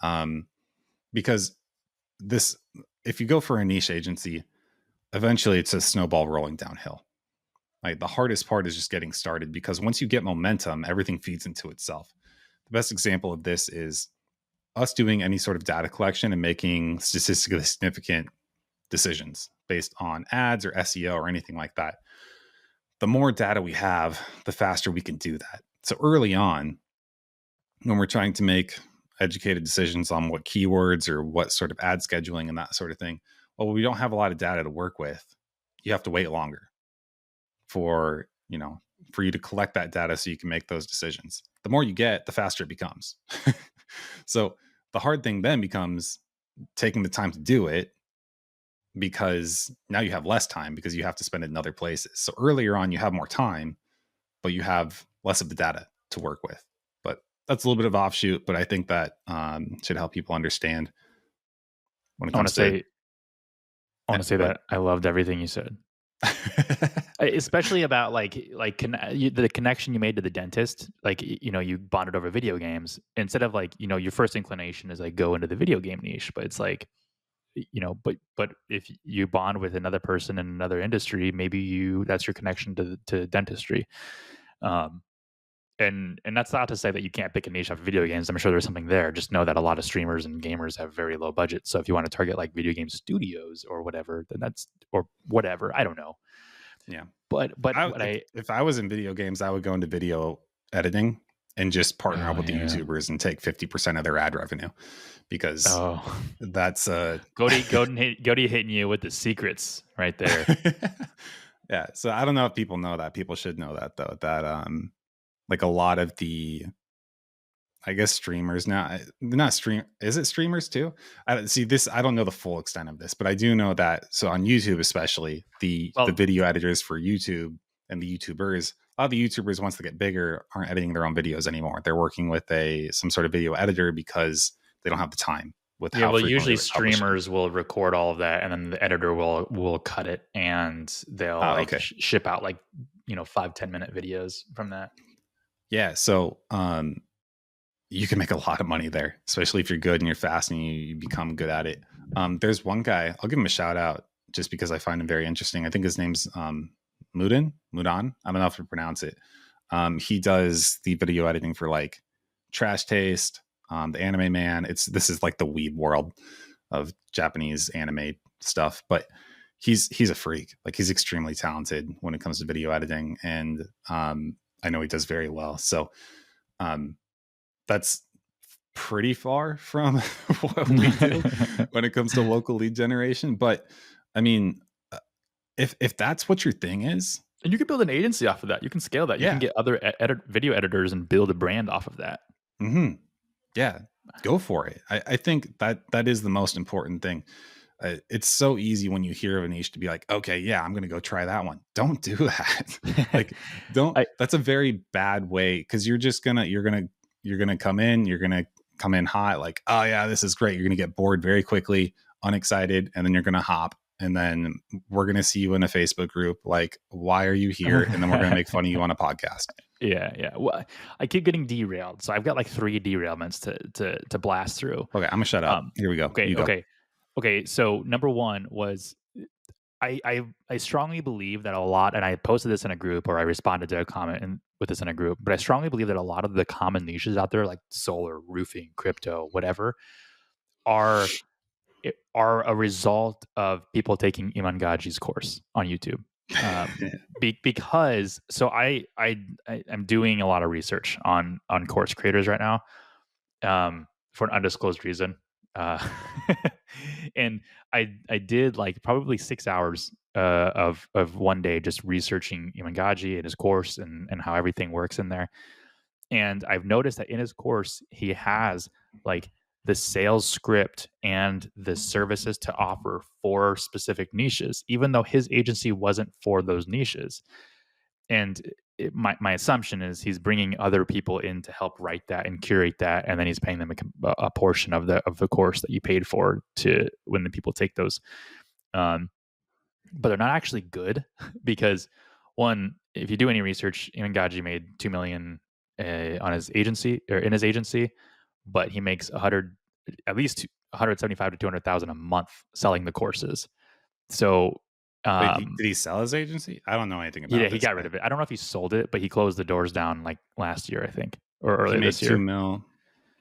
[SPEAKER 2] Um, because this, if you go for a niche agency, eventually it's a snowball rolling downhill. Like the hardest part is just getting started because once you get momentum, everything feeds into itself. The best example of this is us doing any sort of data collection and making statistically significant decisions based on ads or SEO or anything like that. The more data we have, the faster we can do that. So early on, when we're trying to make educated decisions on what keywords or what sort of ad scheduling and that sort of thing, well, we don't have a lot of data to work with. You have to wait longer for for you to collect that data so you can make those decisions. The more you get, the faster it becomes. So the hard thing then becomes taking the time to do it, because now you have less time because you have to spend it in other places. So earlier on you have more time, but you have less of the data to work with. But that's a little bit of offshoot, but I think that should help people understand when it
[SPEAKER 1] I want to
[SPEAKER 2] comes to
[SPEAKER 1] say, I want to say
[SPEAKER 2] what.
[SPEAKER 1] that I loved everything you said, especially about the connection you made to the dentist. Like, you bonded over video games instead of like, your first inclination is like go into the video game niche, but it's like, but if you bond with another person in another industry, maybe that's your connection to dentistry. Um, and that's not to say that you can't pick a niche off of video games. I'm sure there's something there. Just know that a lot of streamers and gamers have very low budgets. So if you want to target like video game studios or whatever, then that's, or whatever. I don't know.
[SPEAKER 2] Yeah.
[SPEAKER 1] But what
[SPEAKER 2] If I was in video games, I would go into video editing and just partner up
[SPEAKER 1] oh
[SPEAKER 2] with the
[SPEAKER 1] yeah.
[SPEAKER 2] YouTubers and take 50% of their ad revenue, because
[SPEAKER 1] Oh,
[SPEAKER 2] that's
[SPEAKER 1] Cody hitting you with the secrets right there.
[SPEAKER 2] yeah. So I don't know if people know that. People should know that though, that like a lot of the, I guess, streamers now, not stream, is it streamers too? I see this. I don't know the full extent of this, but I do know that. So on YouTube, especially the
[SPEAKER 1] Well,
[SPEAKER 2] video editors for YouTube and the YouTubers, a lot of the YouTubers, once they get bigger, aren't editing their own videos anymore. They're working with some sort of video editor because they don't have the time with
[SPEAKER 1] yeah,
[SPEAKER 2] how
[SPEAKER 1] well,
[SPEAKER 2] frequently
[SPEAKER 1] usually
[SPEAKER 2] they're publishing.
[SPEAKER 1] streamers will record all of that, and then the editor will cut it, and they'll
[SPEAKER 2] Oh,
[SPEAKER 1] like
[SPEAKER 2] okay.
[SPEAKER 1] ship out like 5-10 minute videos from that.
[SPEAKER 2] Yeah. So you can make a lot of money there, especially if you're good and you're fast and you become good at it. There's one guy, I'll give him a shout out just because I find him very interesting. I think his name's Mudan. I don't know if I pronounce it. He does the video editing for like Trash Taste, the Anime Man. This is like the weeb world of Japanese anime stuff, but he's a freak. Like he's extremely talented when it comes to video editing, and I know he does very well. So that's pretty far from what we do when it comes to local lead generation. But I mean, if that's what your thing is,
[SPEAKER 1] And you can build an agency off of that. You can scale that. You can
[SPEAKER 2] yeah,
[SPEAKER 1] get other video editors and build a brand off of that.
[SPEAKER 2] hmm yeah, go for it. I think that is the most important thing. It's so easy when you hear of a niche to be like, okay, yeah, I'm going to go try that one. Don't do that. Like, don't.
[SPEAKER 1] I
[SPEAKER 2] That's a very bad way, because you're gonna come in hot, like, oh yeah, this is great. You're gonna get bored very quickly, unexcited, and then you're gonna hop, and then we're gonna see you in a Facebook group like, why are you here? And then we're gonna make fun of you on a podcast.
[SPEAKER 1] yeah. Well, I keep getting derailed, so I've got like 3 derailments to blast through.
[SPEAKER 2] Okay, I'm gonna shut up. Here we go.
[SPEAKER 1] Okay,
[SPEAKER 2] You go.
[SPEAKER 1] okay. So number one was I strongly believe that a lot, and I posted this in a group, or I responded to a comment with this in a group, but I strongly believe that a lot of the common niches out there, like solar, roofing, crypto, whatever, are are a result of people taking Iman Gaji's course on YouTube. Because so I'm doing a lot of research on course creators right now, for an undisclosed reason. Uh, and I did like probably 6 hours of one day just researching Imangaji and his course and how everything works in there. And I've noticed that in his course, he has like the sales script and the services to offer for specific niches, even though his agency wasn't for those niches. And my assumption is he's bringing other people in to help write that and curate that, and then he's paying them a portion of the course that you paid for to when the people take those. Um, but they're not actually good because one, if you do any research, even Gaji made 2 million on his agency or in his agency, but he makes 100 at least 175 to 200,000 a month selling the courses. So
[SPEAKER 2] Wait,
[SPEAKER 1] um,
[SPEAKER 2] did he sell his agency? I don't know anything
[SPEAKER 1] yeah,
[SPEAKER 2] about
[SPEAKER 1] he
[SPEAKER 2] this,
[SPEAKER 1] got rid
[SPEAKER 2] but
[SPEAKER 1] of it. I don't know if he sold it, but he closed the doors down like last year, I think, or
[SPEAKER 2] he
[SPEAKER 1] earlier
[SPEAKER 2] made
[SPEAKER 1] this
[SPEAKER 2] two
[SPEAKER 1] year.
[SPEAKER 2] mil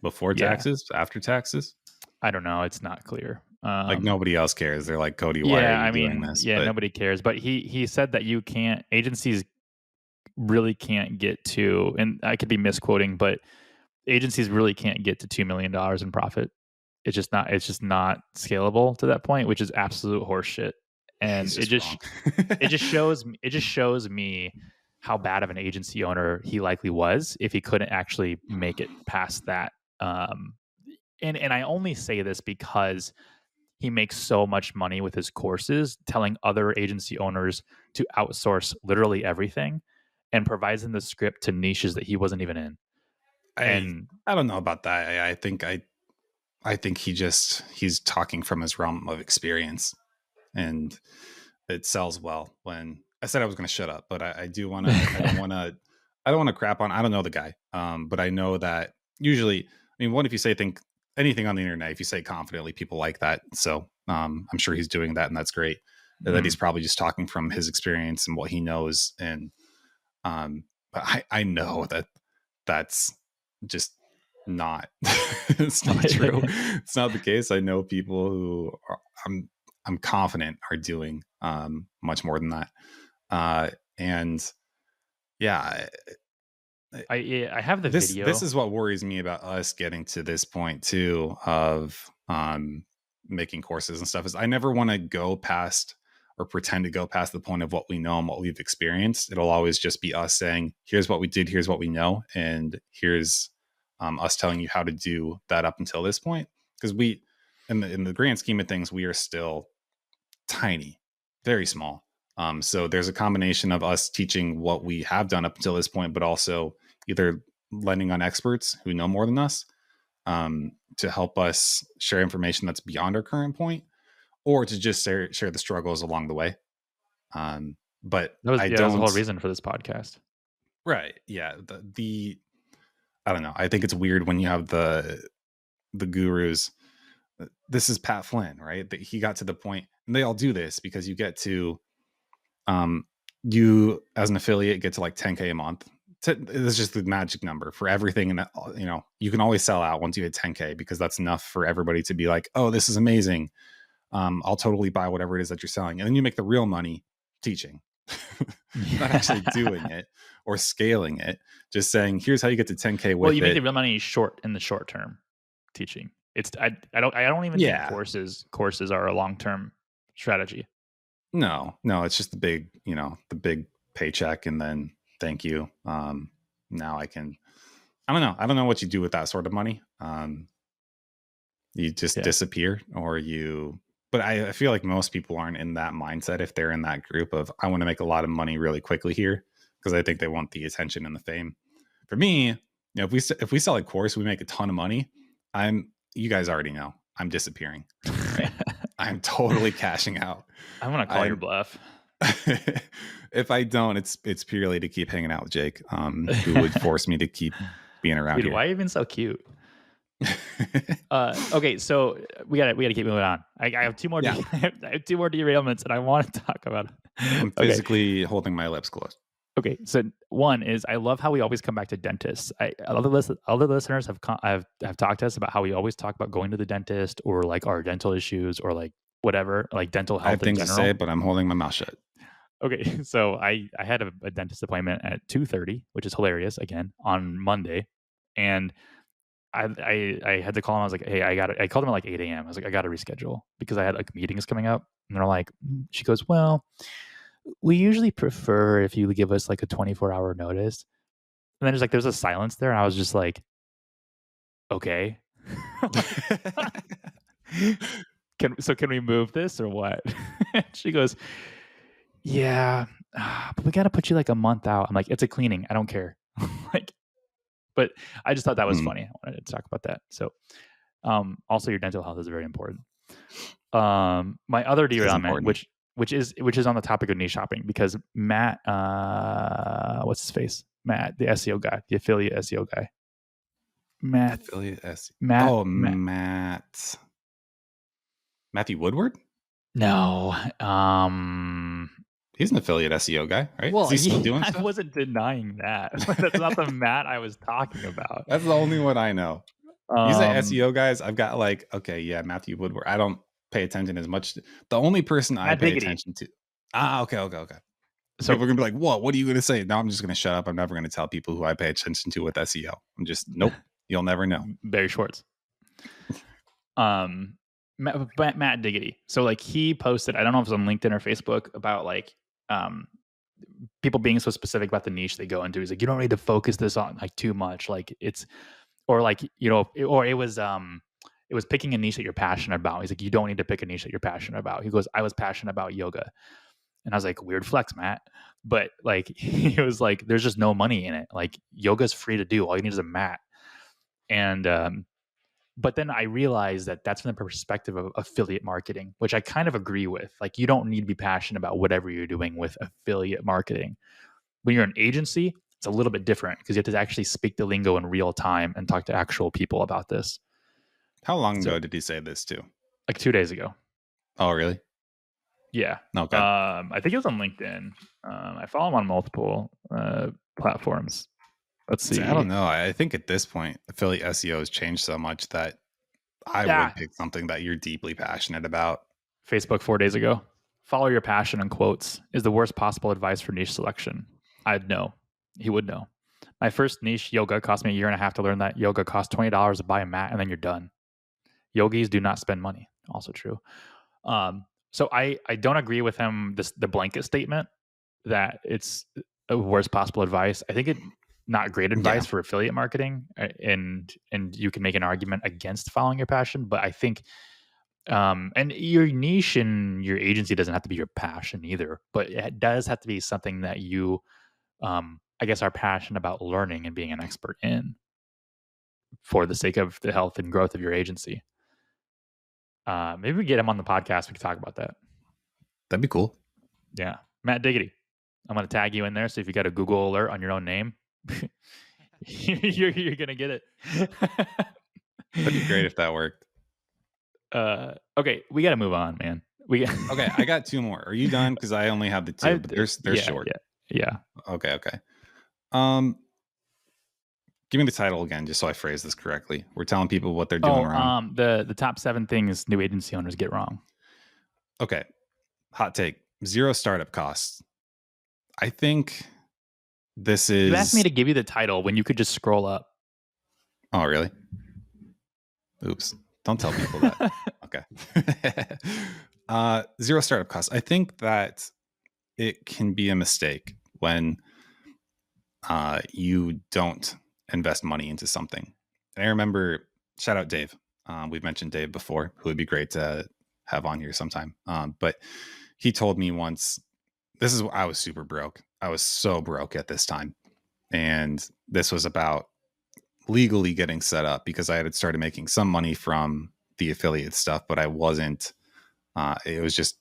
[SPEAKER 2] before
[SPEAKER 1] Yeah,
[SPEAKER 2] taxes, after taxes.
[SPEAKER 1] I don't know. It's not clear.
[SPEAKER 2] Like nobody else cares. They're like, Cody, why are
[SPEAKER 1] Yeah,
[SPEAKER 2] you
[SPEAKER 1] I
[SPEAKER 2] doing
[SPEAKER 1] mean,
[SPEAKER 2] this?
[SPEAKER 1] yeah,
[SPEAKER 2] But
[SPEAKER 1] nobody cares. But he said that you can't agencies really can't get to, and I could be misquoting, but agencies really can't get to $2 million in profit. It's just not scalable to that point, which is absolute horseshit. And
[SPEAKER 2] he's just wrong.
[SPEAKER 1] it just shows me how bad of an agency owner he likely was if he couldn't actually make it past that. Um, and I only say this because he makes so much money with his courses, telling other agency owners to outsource literally everything, and provides them the script to niches that he wasn't even in.
[SPEAKER 2] I
[SPEAKER 1] And
[SPEAKER 2] I don't know about that. I think he's talking from his realm of experience, and it sells well. When I said I was going to shut up, but I do want to. I don't want to crap on. I don't know the guy, but I know that usually. I mean, what if you say anything on the internet? If you say confidently, people like that. So I'm sure he's doing that, and that's great. That he's
[SPEAKER 1] mm,
[SPEAKER 2] probably just talking from his experience and what he knows, and but I know that that's just not it's not true. It's not the case. I know people who I'm confident are doing much more than that. And yeah,
[SPEAKER 1] I have the
[SPEAKER 2] this
[SPEAKER 1] video.
[SPEAKER 2] is what worries me about us getting to this point too of making courses and stuff is I never want to go past or pretend to go past the point of what we know and what we've experienced. It'll always just be us saying, here's what we did, here's what we know, and here's us telling you how to do that up until this point. Because we, in the grand scheme of things, we are still tiny, very small. So there's a combination of us teaching what we have done up until this point, but also either lending on experts who know more than us to help us share information that's beyond our current point, or to just share the struggles along the way. But I
[SPEAKER 1] That was the whole
[SPEAKER 2] don't.
[SPEAKER 1] reason for this podcast.
[SPEAKER 2] Right? Yeah. The I don't know. I think it's weird when you have the gurus. This is Pat Flynn, right? That he got to the point, and they all do this because you get to you as an affiliate get to like 10K a month. It's just the magic number for everything, and you can always sell out once you hit 10K because that's enough for everybody to be like, oh, this is amazing. I'll totally buy whatever it is that you're selling, and then you make the real money teaching, not actually doing it or scaling it. Just saying, here's how you get to 10K
[SPEAKER 1] Well,
[SPEAKER 2] with
[SPEAKER 1] you make the
[SPEAKER 2] it.
[SPEAKER 1] real money short in the short term teaching. I don't even think
[SPEAKER 2] Yeah,
[SPEAKER 1] courses are a long term strategy.
[SPEAKER 2] no, it's just the big paycheck, and then thank you. Now I don't know what you do with that sort of money. You just
[SPEAKER 1] Yeah.
[SPEAKER 2] disappear, but I feel like most people aren't in that mindset if they're in that group of I want to make a lot of money really quickly here because I think they want the attention and the fame. For me, if we sell a course, we make a ton of money. You guys already know I'm disappearing, right? I'm totally cashing out.
[SPEAKER 1] I'm gonna call your
[SPEAKER 2] I'm
[SPEAKER 1] bluff.
[SPEAKER 2] if I don't, it's purely to keep hanging out with Jake, who would force me to keep being around
[SPEAKER 1] Dude,
[SPEAKER 2] here.
[SPEAKER 1] why are you even so cute? Okay, so we gotta keep moving on. I have two more.
[SPEAKER 2] Yeah.
[SPEAKER 1] I have two more derailments, and I want to talk about it.
[SPEAKER 2] I'm
[SPEAKER 1] Okay,
[SPEAKER 2] physically holding my lips closed.
[SPEAKER 1] okay. So one is I love how we always come back to dentists. Other listeners have talked to us about how we always talk about going to the dentist or like our dental issues or like whatever, like dental
[SPEAKER 2] I have
[SPEAKER 1] health in
[SPEAKER 2] things to say,
[SPEAKER 1] general.
[SPEAKER 2] but I'm holding my mouth shut.
[SPEAKER 1] Okay, so I had a dentist appointment at 2:30, which is hilarious. Again on Monday, and I had to call him. I was like, hey, I called him at like 8 a.m. I was like, I got to reschedule because I had like meetings coming up. And they're like, she goes, well, we usually prefer if you give us like a 24-hour notice. And then there's a silence there. And I was just like, okay. Can we move this or what? She goes, yeah, but we got to put you like a month out. I'm like, it's a cleaning. I don't care. Like, but I just thought that was
[SPEAKER 2] Mm,
[SPEAKER 1] funny. I wanted to talk about that. So, also your dental health is very important. My other
[SPEAKER 2] it is
[SPEAKER 1] derailment,
[SPEAKER 2] important.
[SPEAKER 1] which is on the topic of niche shopping, because Matt, what's his face? Matt, the SEO guy, the affiliate SEO guy. Matt,
[SPEAKER 2] Affiliate S.
[SPEAKER 1] Matt,
[SPEAKER 2] Oh,
[SPEAKER 1] Matt.
[SPEAKER 2] Matthew Woodward.
[SPEAKER 1] No,
[SPEAKER 2] He's an affiliate SEO guy, right? Is
[SPEAKER 1] well,
[SPEAKER 2] he still
[SPEAKER 1] yeah,
[SPEAKER 2] doing
[SPEAKER 1] I
[SPEAKER 2] stuff?
[SPEAKER 1] wasn't denying that. That's not the Matt I was talking about.
[SPEAKER 2] That's the only one I know. You say
[SPEAKER 1] Um,
[SPEAKER 2] SEO guys, I've got like, okay, yeah, Matthew Woodward. I don't pay attention as much. The only person I
[SPEAKER 1] Matt
[SPEAKER 2] pay
[SPEAKER 1] Diggity.
[SPEAKER 2] attention to. Okay.
[SPEAKER 1] So
[SPEAKER 2] People are gonna be like, what are you gonna say? No, I'm just gonna shut up. I'm never gonna tell people who I pay attention to with SEO. I'm just nope. You'll never know.
[SPEAKER 1] Barry Schwartz. um Matt Diggity. So like he posted, I don't know if it was on LinkedIn or Facebook, about like um people being so specific about the niche they go into. He's like, you don't need to focus this on like too much. Like it's or like, or it was picking a niche that you're passionate about. He's like, you don't need to pick a niche that you're passionate about. He goes, I was passionate about yoga. And I was like, weird flex, Matt. But like he was like, there's just no money in it. Like yoga's free to do. All you need is a mat. And but then I realized that that's from the perspective of affiliate marketing, which I kind of agree with. Like, you don't need to be passionate about whatever you're doing with affiliate marketing. When you're an agency, it's a little bit different because you have to actually speak the lingo in real time and talk to actual people about this.
[SPEAKER 2] How long
[SPEAKER 1] So,
[SPEAKER 2] ago did he say this too?
[SPEAKER 1] like 2 days ago.
[SPEAKER 2] Oh, really?
[SPEAKER 1] Yeah.
[SPEAKER 2] Okay.
[SPEAKER 1] I think it was on LinkedIn. I follow him on multiple platforms. Let's
[SPEAKER 2] See, I don't
[SPEAKER 1] see.
[SPEAKER 2] know. I think at this point, affiliate SEO has changed so much that I
[SPEAKER 1] Yeah.
[SPEAKER 2] would pick something that you're deeply passionate about.
[SPEAKER 1] Facebook 4 days ago. Follow your passion in quotes is the worst possible advice for niche selection. I'd know. He would know. My first niche, yoga, cost me a year and a half to learn that yoga costs $20 to buy a mat and then you're done. Yogis do not spend money. Also true. So I don't agree with him, the blanket statement that it's a worst possible advice. I think it not great
[SPEAKER 2] Yeah.
[SPEAKER 1] advice for affiliate marketing, and you can make an argument against following your passion, but I think and your niche and your agency doesn't have to be your passion either, but it does have to be something that you, I guess, are passionate about learning and being an expert in for the sake of the health and growth of your agency. Maybe we get him on the podcast. We can talk about that.
[SPEAKER 2] That'd be cool.
[SPEAKER 1] Yeah, Matt Diggity. I'm going to tag you in there. So if you got a Google alert on your own name, you're going to get it.
[SPEAKER 2] That'd be great if that worked.
[SPEAKER 1] Okay, we got to move on, man.
[SPEAKER 2] Okay, I got two more. Are you done? Because I only have the two, but they're
[SPEAKER 1] yeah,
[SPEAKER 2] short.
[SPEAKER 1] yeah.
[SPEAKER 2] Okay. Give me the title again, just so I phrase this correctly. We're telling people what they're doing wrong.
[SPEAKER 1] The top 7 things new agency owners get wrong.
[SPEAKER 2] Okay. Hot take. 0 startup costs. I think this is.
[SPEAKER 1] You asked me to give you the title when you could just scroll up.
[SPEAKER 2] Oh, really? Oops. Don't tell people that. Okay. 0 startup costs. I think that it can be a mistake when you don't invest money into something. And I remember, shout out Dave. We've mentioned Dave before, who would be great to have on here sometime. But he told me once, I was super broke. I was so broke at this time. And this was about legally getting set up because I had started making some money from the affiliate stuff, but I wasn't, it was just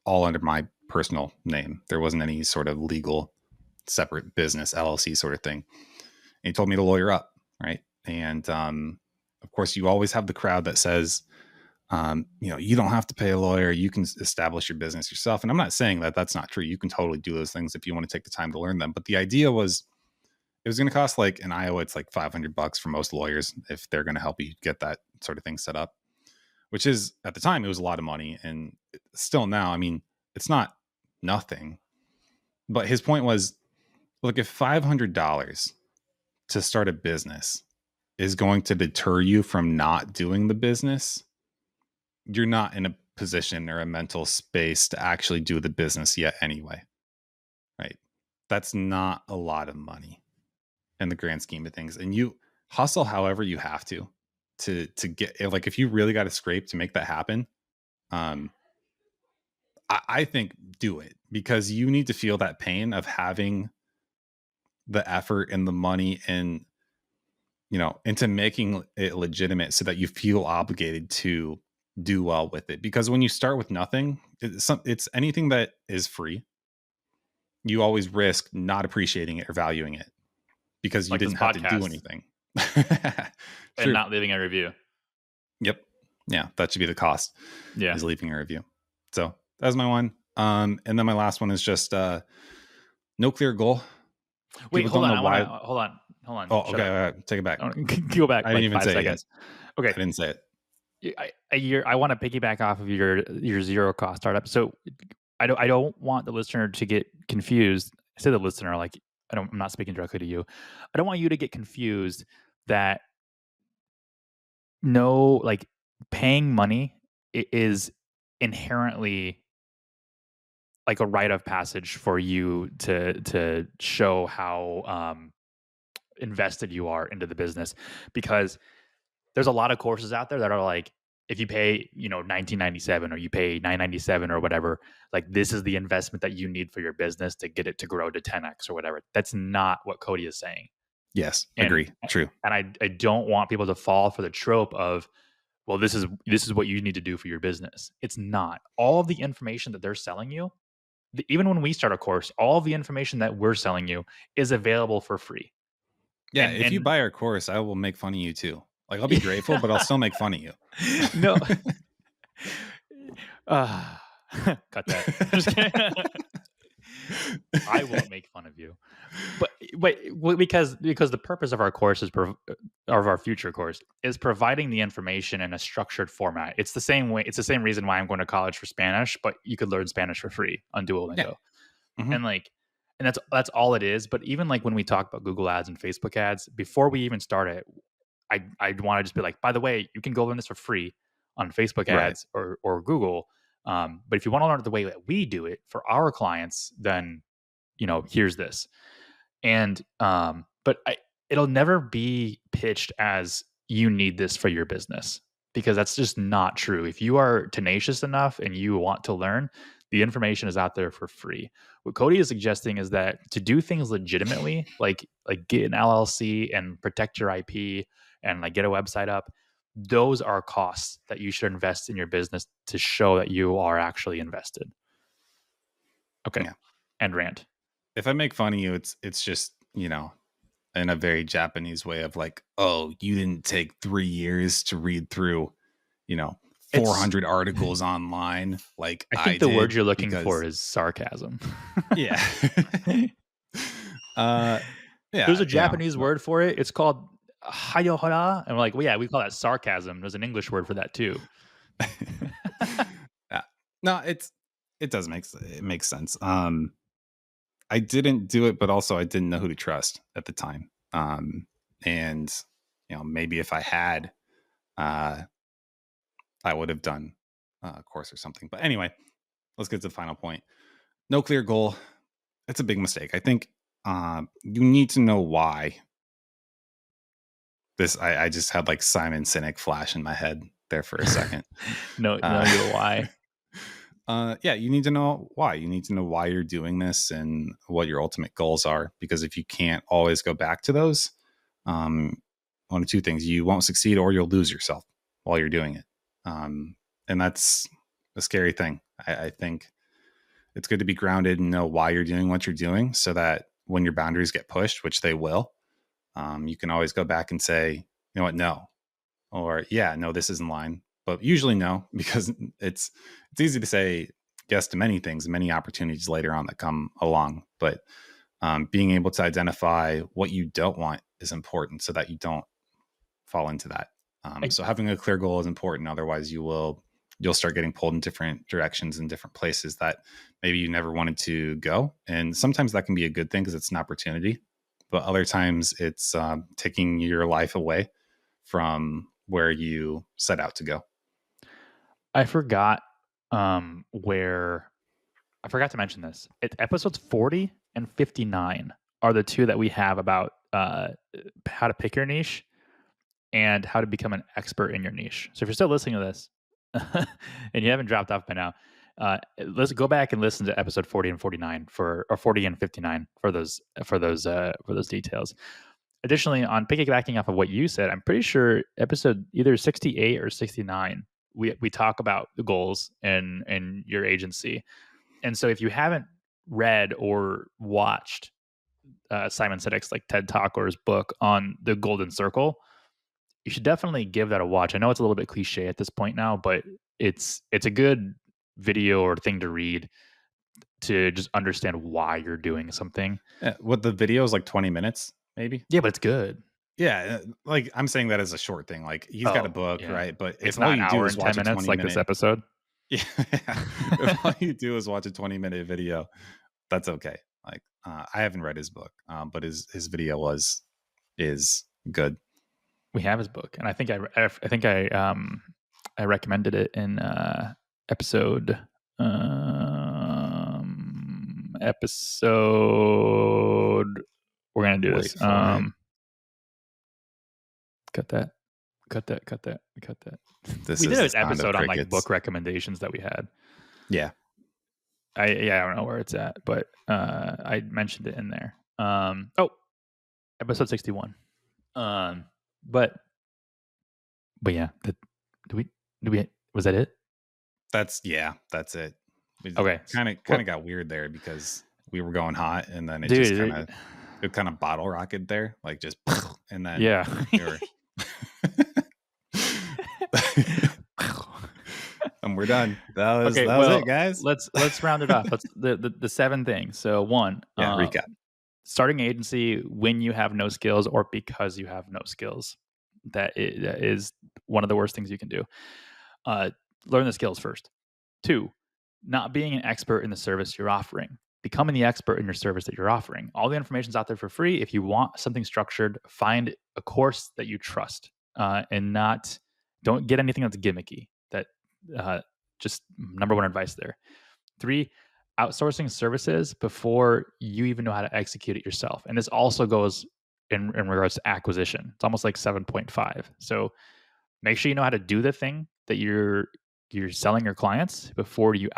[SPEAKER 2] all under my personal name. There wasn't any sort of legal separate business LLC sort of thing. And he told me to lawyer up, right? And of course, you always have the crowd that says, you don't have to pay a lawyer. You can establish your business yourself. And I'm not saying that that's not true. You can totally do those things if you want to take the time to learn them. But the idea was, it was going to cost, like in Iowa, it's like $500 for most lawyers if they're going to help you get that sort of thing set up, which is, at the time, it was a lot of money. And still now, I mean, it's not nothing. But his point was, look, if $500 to start a business is going to deter you from not doing the business, you're not in a position or a mental space to actually do the business yet anyway. Right. That's not a lot of money in the grand scheme of things. And you hustle however you have to get, like, if you really got to scrape to make that happen, um, I think do it, because you need to feel that pain of having the effort and the money and, into making it legitimate so that you feel obligated to do well with it. Because when you start with nothing, it's anything that is free, you always risk not appreciating it or valuing it because you
[SPEAKER 1] Like this
[SPEAKER 2] didn't have to do
[SPEAKER 1] podcast
[SPEAKER 2] anything.
[SPEAKER 1] and
[SPEAKER 2] True.
[SPEAKER 1] not leaving a review.
[SPEAKER 2] Yep. Yeah, that should be the cost,
[SPEAKER 1] Yeah.
[SPEAKER 2] is leaving a review. So that's my one. And then my last one is just no clear goal.
[SPEAKER 1] Wait,
[SPEAKER 2] People
[SPEAKER 1] hold
[SPEAKER 2] don't
[SPEAKER 1] on.
[SPEAKER 2] know
[SPEAKER 1] I want
[SPEAKER 2] why.
[SPEAKER 1] to hold on.
[SPEAKER 2] Oh,
[SPEAKER 1] Shut
[SPEAKER 2] okay.
[SPEAKER 1] up.
[SPEAKER 2] Take it back.
[SPEAKER 1] Go back
[SPEAKER 2] I didn't
[SPEAKER 1] like
[SPEAKER 2] even
[SPEAKER 1] five
[SPEAKER 2] say it yet.
[SPEAKER 1] seconds. Okay.
[SPEAKER 2] I didn't say it.
[SPEAKER 1] I want to piggyback off of your zero cost startup. So I don't want the listener to get confused. I say the listener, like I'm not speaking directly to you. I don't want you to get confused that no, like paying money is inherently like a rite of passage for you to show how invested you are into the business, because there's a lot of courses out there that are like, if you pay, 1997 or you pay 997 or whatever, like this is the investment that you need for your business to get it to grow to 10x or whatever. That's not what Cody is saying.
[SPEAKER 2] Yes,
[SPEAKER 1] And
[SPEAKER 2] agree. True.
[SPEAKER 1] and I don't want people to fall for the trope of, well, this is what you need to do for your business. It's not. All of the information that they're selling you, even when we start a course, all of the information that we're selling you is available for free.
[SPEAKER 2] Yeah, if you
[SPEAKER 1] And
[SPEAKER 2] buy our course, I will make fun of you too. Like, I'll be grateful, but I'll still make fun of you.
[SPEAKER 1] no, cut that. Just kidding. I won't make fun of you, but because the purpose of our course is of our future course is providing the information in a structured format. It's the same way. It's the same reason why I'm going to college for Spanish, but you could learn Spanish for free on Duolingo.
[SPEAKER 2] Yeah. Mm-hmm.
[SPEAKER 1] And that's all it is. But even like when we talk about Google ads and Facebook ads, before we even start it, I want to just be like, by the way, you can go learn this for free on Facebook ads or Google. But if you want to learn the way that we do it for our clients, then here's this. And it'll never be pitched as you need this for your business, because that's just not true. If you are tenacious enough and you want to learn, the information is out there for free. What Cody is suggesting is that to do things legitimately, like get an LLC and protect your IP and like get a website up, those are costs that you should invest in your business to show that you are actually invested. Okay.
[SPEAKER 2] Yeah.
[SPEAKER 1] And rant.
[SPEAKER 2] If I make fun of you, it's just, in a very Japanese way of like, oh, you didn't take 3 years to read through, 400 articles online. Like,
[SPEAKER 1] I think the word you're looking for is sarcasm.
[SPEAKER 2] Yeah.
[SPEAKER 1] Yeah. There's a Japanese word for it. It's called hayohara. And we're like, well, yeah, we call that sarcasm. There's an English word for that too.
[SPEAKER 2] Yeah. No, it does make sense. I didn't do it, but also I didn't know who to trust at the time. And maybe if I had, I would have done a course or something. But anyway, let's get to the final point. No clear goal. It's a big mistake. I think you need to know why. I just had like Simon Sinek flash in my head there for a second.
[SPEAKER 1] No, why.
[SPEAKER 2] Yeah, you need to know why. You need to know why you're doing this and what your ultimate goals are. Because if you can't always go back to those, one of two things: you won't succeed, or you'll lose yourself while you're doing it. And that's a scary thing. I think it's good to be grounded and know why you're doing what you're doing, so that when your boundaries get pushed, which they will, you can always go back and say, you know what, no, or yeah, no, this is in line. But usually no, because it's easy to say yes to many things, many opportunities later on that come along. But being able to identify what you don't want is important, so that you don't fall into that. So having a clear goal is important. Otherwise, you'll start getting pulled in different directions and different places that maybe you never wanted to go. And sometimes that can be a good thing because it's an opportunity. But other times it's taking your life away from where you set out to go?
[SPEAKER 1] I forgot where I forgot to mention this. Episodes 40 and 59 are the two that we have about how to pick your niche and how to become an expert in your niche. So if you're still listening to this and you haven't dropped off by now, let's go back and listen to episode 40 and 49 or 40 and 59 for those details. Additionally, on piggybacking off of what you said, I'm pretty sure episode either 68 or 69, we talk about the goals in your agency. And so if you haven't read or watched Simon Sinek's like TED Talk or his book on the Golden Circle, you should definitely give that a watch. I know it's a little bit cliche at this point now, but it's a good video or thing to read to just understand why you're doing something.
[SPEAKER 2] Yeah, what the video is like 20 minutes, maybe.
[SPEAKER 1] Yeah, but it's good.
[SPEAKER 2] Yeah, like I'm saying that as a short thing. Like he's got a
[SPEAKER 1] Oh,
[SPEAKER 2] book,
[SPEAKER 1] yeah.
[SPEAKER 2] right? But
[SPEAKER 1] It's
[SPEAKER 2] if all
[SPEAKER 1] not an
[SPEAKER 2] you do
[SPEAKER 1] hour
[SPEAKER 2] is
[SPEAKER 1] and 10
[SPEAKER 2] watch a
[SPEAKER 1] minutes
[SPEAKER 2] 20
[SPEAKER 1] like this
[SPEAKER 2] minute,
[SPEAKER 1] episode.
[SPEAKER 2] yeah, if all you do is watch a 20-minute video, that's okay. Like I haven't read his book, but his video is good.
[SPEAKER 1] We have his book, and I think I recommended it in episode episode. We're gonna do
[SPEAKER 2] Wait
[SPEAKER 1] this.
[SPEAKER 2] for it.
[SPEAKER 1] Cut that.
[SPEAKER 2] This
[SPEAKER 1] We
[SPEAKER 2] is
[SPEAKER 1] did
[SPEAKER 2] the
[SPEAKER 1] an
[SPEAKER 2] sound of
[SPEAKER 1] episode on like
[SPEAKER 2] crickets.
[SPEAKER 1] book recommendations that we had.
[SPEAKER 2] Yeah,
[SPEAKER 1] I don't know where it's at, but I mentioned it in there. Episode 61. But yeah, do we was that it?
[SPEAKER 2] that's it.
[SPEAKER 1] Okay.
[SPEAKER 2] Kind of got weird there because we were going hot, and then it
[SPEAKER 1] Dude,
[SPEAKER 2] just kind of bottle rocketed there, like just, and then
[SPEAKER 1] yeah.
[SPEAKER 2] we were and we're done. That was it, guys.
[SPEAKER 1] Let's round it off. Let's the 7 things. So 1,
[SPEAKER 2] recap.
[SPEAKER 1] starting an agency when you have no skills or because you have no skills. That is one of the worst things you can do. Learn the skills first. 2, not being an expert in the service you're offering. Becoming the expert in your service that you're offering. All the information's out there for free. If you want something structured, find a course that you trust, and don't get anything that's gimmicky. That just number 1 advice there. 3, outsourcing services before you even know how to execute it yourself. And this also goes in regards to acquisition. It's almost like 7.5. So make sure you know how to do the thing that you're selling your clients before you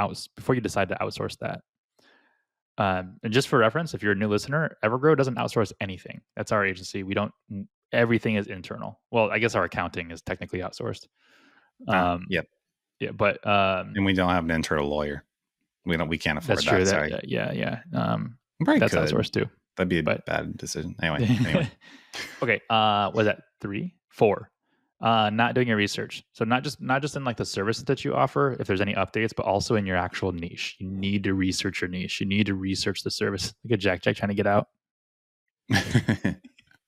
[SPEAKER 1] decide to outsource that. And just for reference, if you're a new listener, Evergrow doesn't outsource anything. That's our agency. We don't. Everything is internal. Well, I guess our accounting is technically outsourced.
[SPEAKER 2] Yep.
[SPEAKER 1] Yeah, but
[SPEAKER 2] and we don't have an internal lawyer. We can't afford
[SPEAKER 1] that's true.
[SPEAKER 2] that. Sorry.
[SPEAKER 1] Yeah.
[SPEAKER 2] That's
[SPEAKER 1] outsourced too.
[SPEAKER 2] That'd be a bad decision. Anyway.
[SPEAKER 1] Okay. Was that 3, 4? Not doing your research. So not just in like the services that you offer, if there's any updates, but also in your actual niche. You need to research your niche. You need to research the service. Look at Jack trying to get out.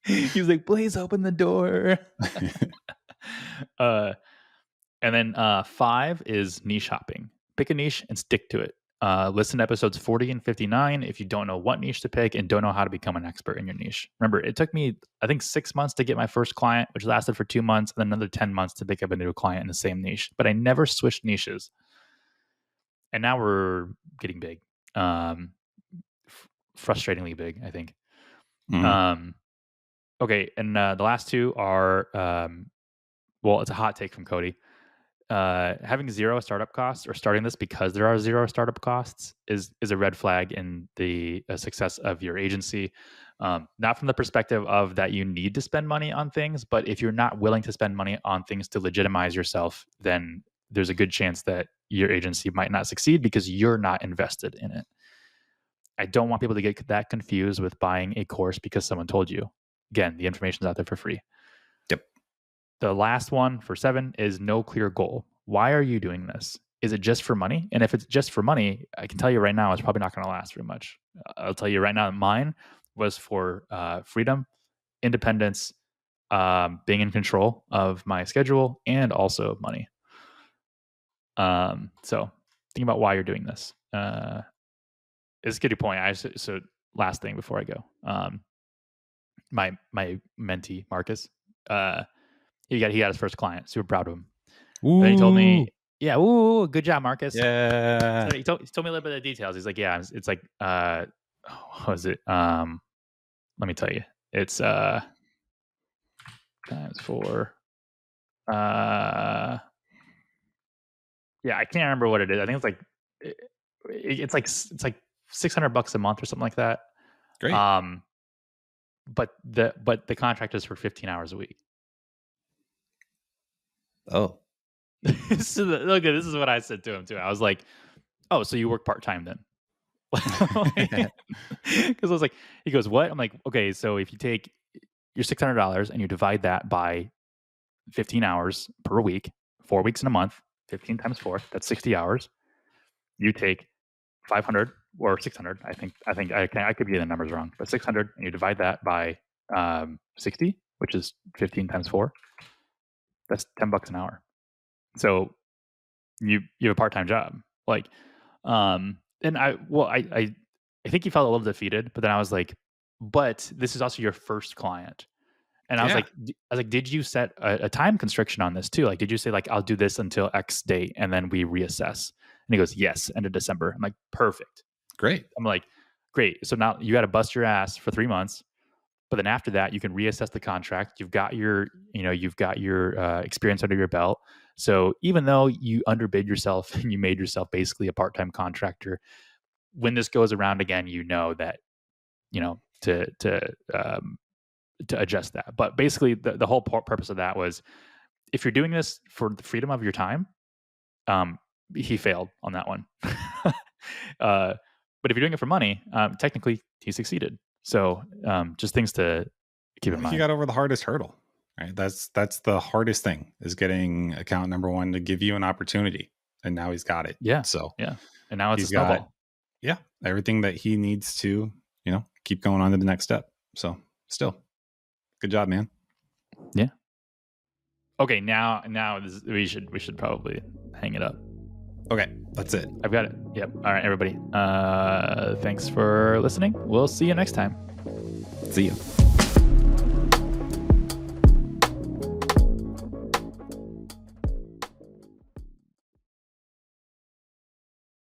[SPEAKER 1] He was like, please open the door. And then 5 is niche hopping. Pick a niche and stick to it. Listen to episodes 40 and 59 if you don't know what niche to pick and don't know how to become an expert in your niche. Remember, it took me, I think, 6 months to get my first client, which lasted for 2 months, and then another 10 months to pick up a new client in the same niche. But I never switched niches. And now we're getting big. Frustratingly big, I think.
[SPEAKER 2] Mm-hmm.
[SPEAKER 1] Okay, and the last 2 are, it's a hot take from Cody. Having 0 startup costs or starting this because there are 0 startup costs is a red flag in the success of your agency. Not from the perspective of that you need to spend money on things, but if you're not willing to spend money on things to legitimize yourself, then there's a good chance that your agency might not succeed because you're not invested in it. I don't want people to get that confused with buying a course because someone told you. Again, the information's out there for free.
[SPEAKER 2] Yep.
[SPEAKER 1] The last one for 7 is no clear goal. Why are you doing this? Is it just for money? And if it's just for money, I can tell you right now, it's probably not going to last very much. I'll tell you right now, mine was for freedom, independence, being in control of my schedule, and also money. So think about why you're doing this. It's a good point. So last thing before I go, my mentee Marcus, he got his first client. Super proud of him. And then he told
[SPEAKER 2] Ooh.
[SPEAKER 1] me, yeah, ooh, good job, Marcus.
[SPEAKER 2] Yeah.
[SPEAKER 1] So he told me a little bit of the details. He's like, yeah, it's like, what was it? Let me tell you, it's times 4. Yeah, I can't remember what it is. I think it's like, it's like $600 a month or something like that.
[SPEAKER 2] Great.
[SPEAKER 1] But the contract is for 15 hours a week.
[SPEAKER 2] Oh.
[SPEAKER 1] So look, this is what I said to him too. I was like, "Oh, so you work part time then?" Because I was like, he goes, "What?" I'm like, "Okay, so if you take your $600 and you divide that by 15 hours per week, 4 weeks in a month, 15 times 4, that's 60 hours. You take 500 or 600. I could be the numbers wrong, but 600, and you divide that by 60, which is 15 times 4. That's $10 an hour. So you have a part time job, like, and I think he felt a little defeated, but then I was like, but this is also your first client. And I was
[SPEAKER 2] Yeah.
[SPEAKER 1] like, did you set a time constriction on this too? Like, did you say like, I'll do this until X date and then we reassess? And he goes, yes, end of December. I'm like, perfect.
[SPEAKER 2] Great.
[SPEAKER 1] I'm like, great. So now you got to bust your ass for 3 months, but then after that, you can reassess the contract. You've got your experience under your belt. So even though you underbid yourself and you made yourself basically a part-time contractor, when this goes around again, you know that, to adjust that. But basically, the whole purpose of that was, if you're doing this for the freedom of your time, he failed on that one. But if you're doing it for money, technically he succeeded. So just things to keep in
[SPEAKER 2] He
[SPEAKER 1] mind.
[SPEAKER 2] got over the hardest hurdle, right? That's the hardest thing, is getting account number one to give you an opportunity, and now he's got it.
[SPEAKER 1] Yeah,
[SPEAKER 2] So
[SPEAKER 1] yeah, and now it's a
[SPEAKER 2] he's got,
[SPEAKER 1] snowball.
[SPEAKER 2] yeah, everything that he needs to, keep going on to the next step. So still, good job, man.
[SPEAKER 1] Yeah. Okay, now we should probably hang it up.
[SPEAKER 2] Okay, that's it.
[SPEAKER 1] I've got it. Yep. All right, everybody. Thanks for listening. We'll see you next time.
[SPEAKER 2] See you.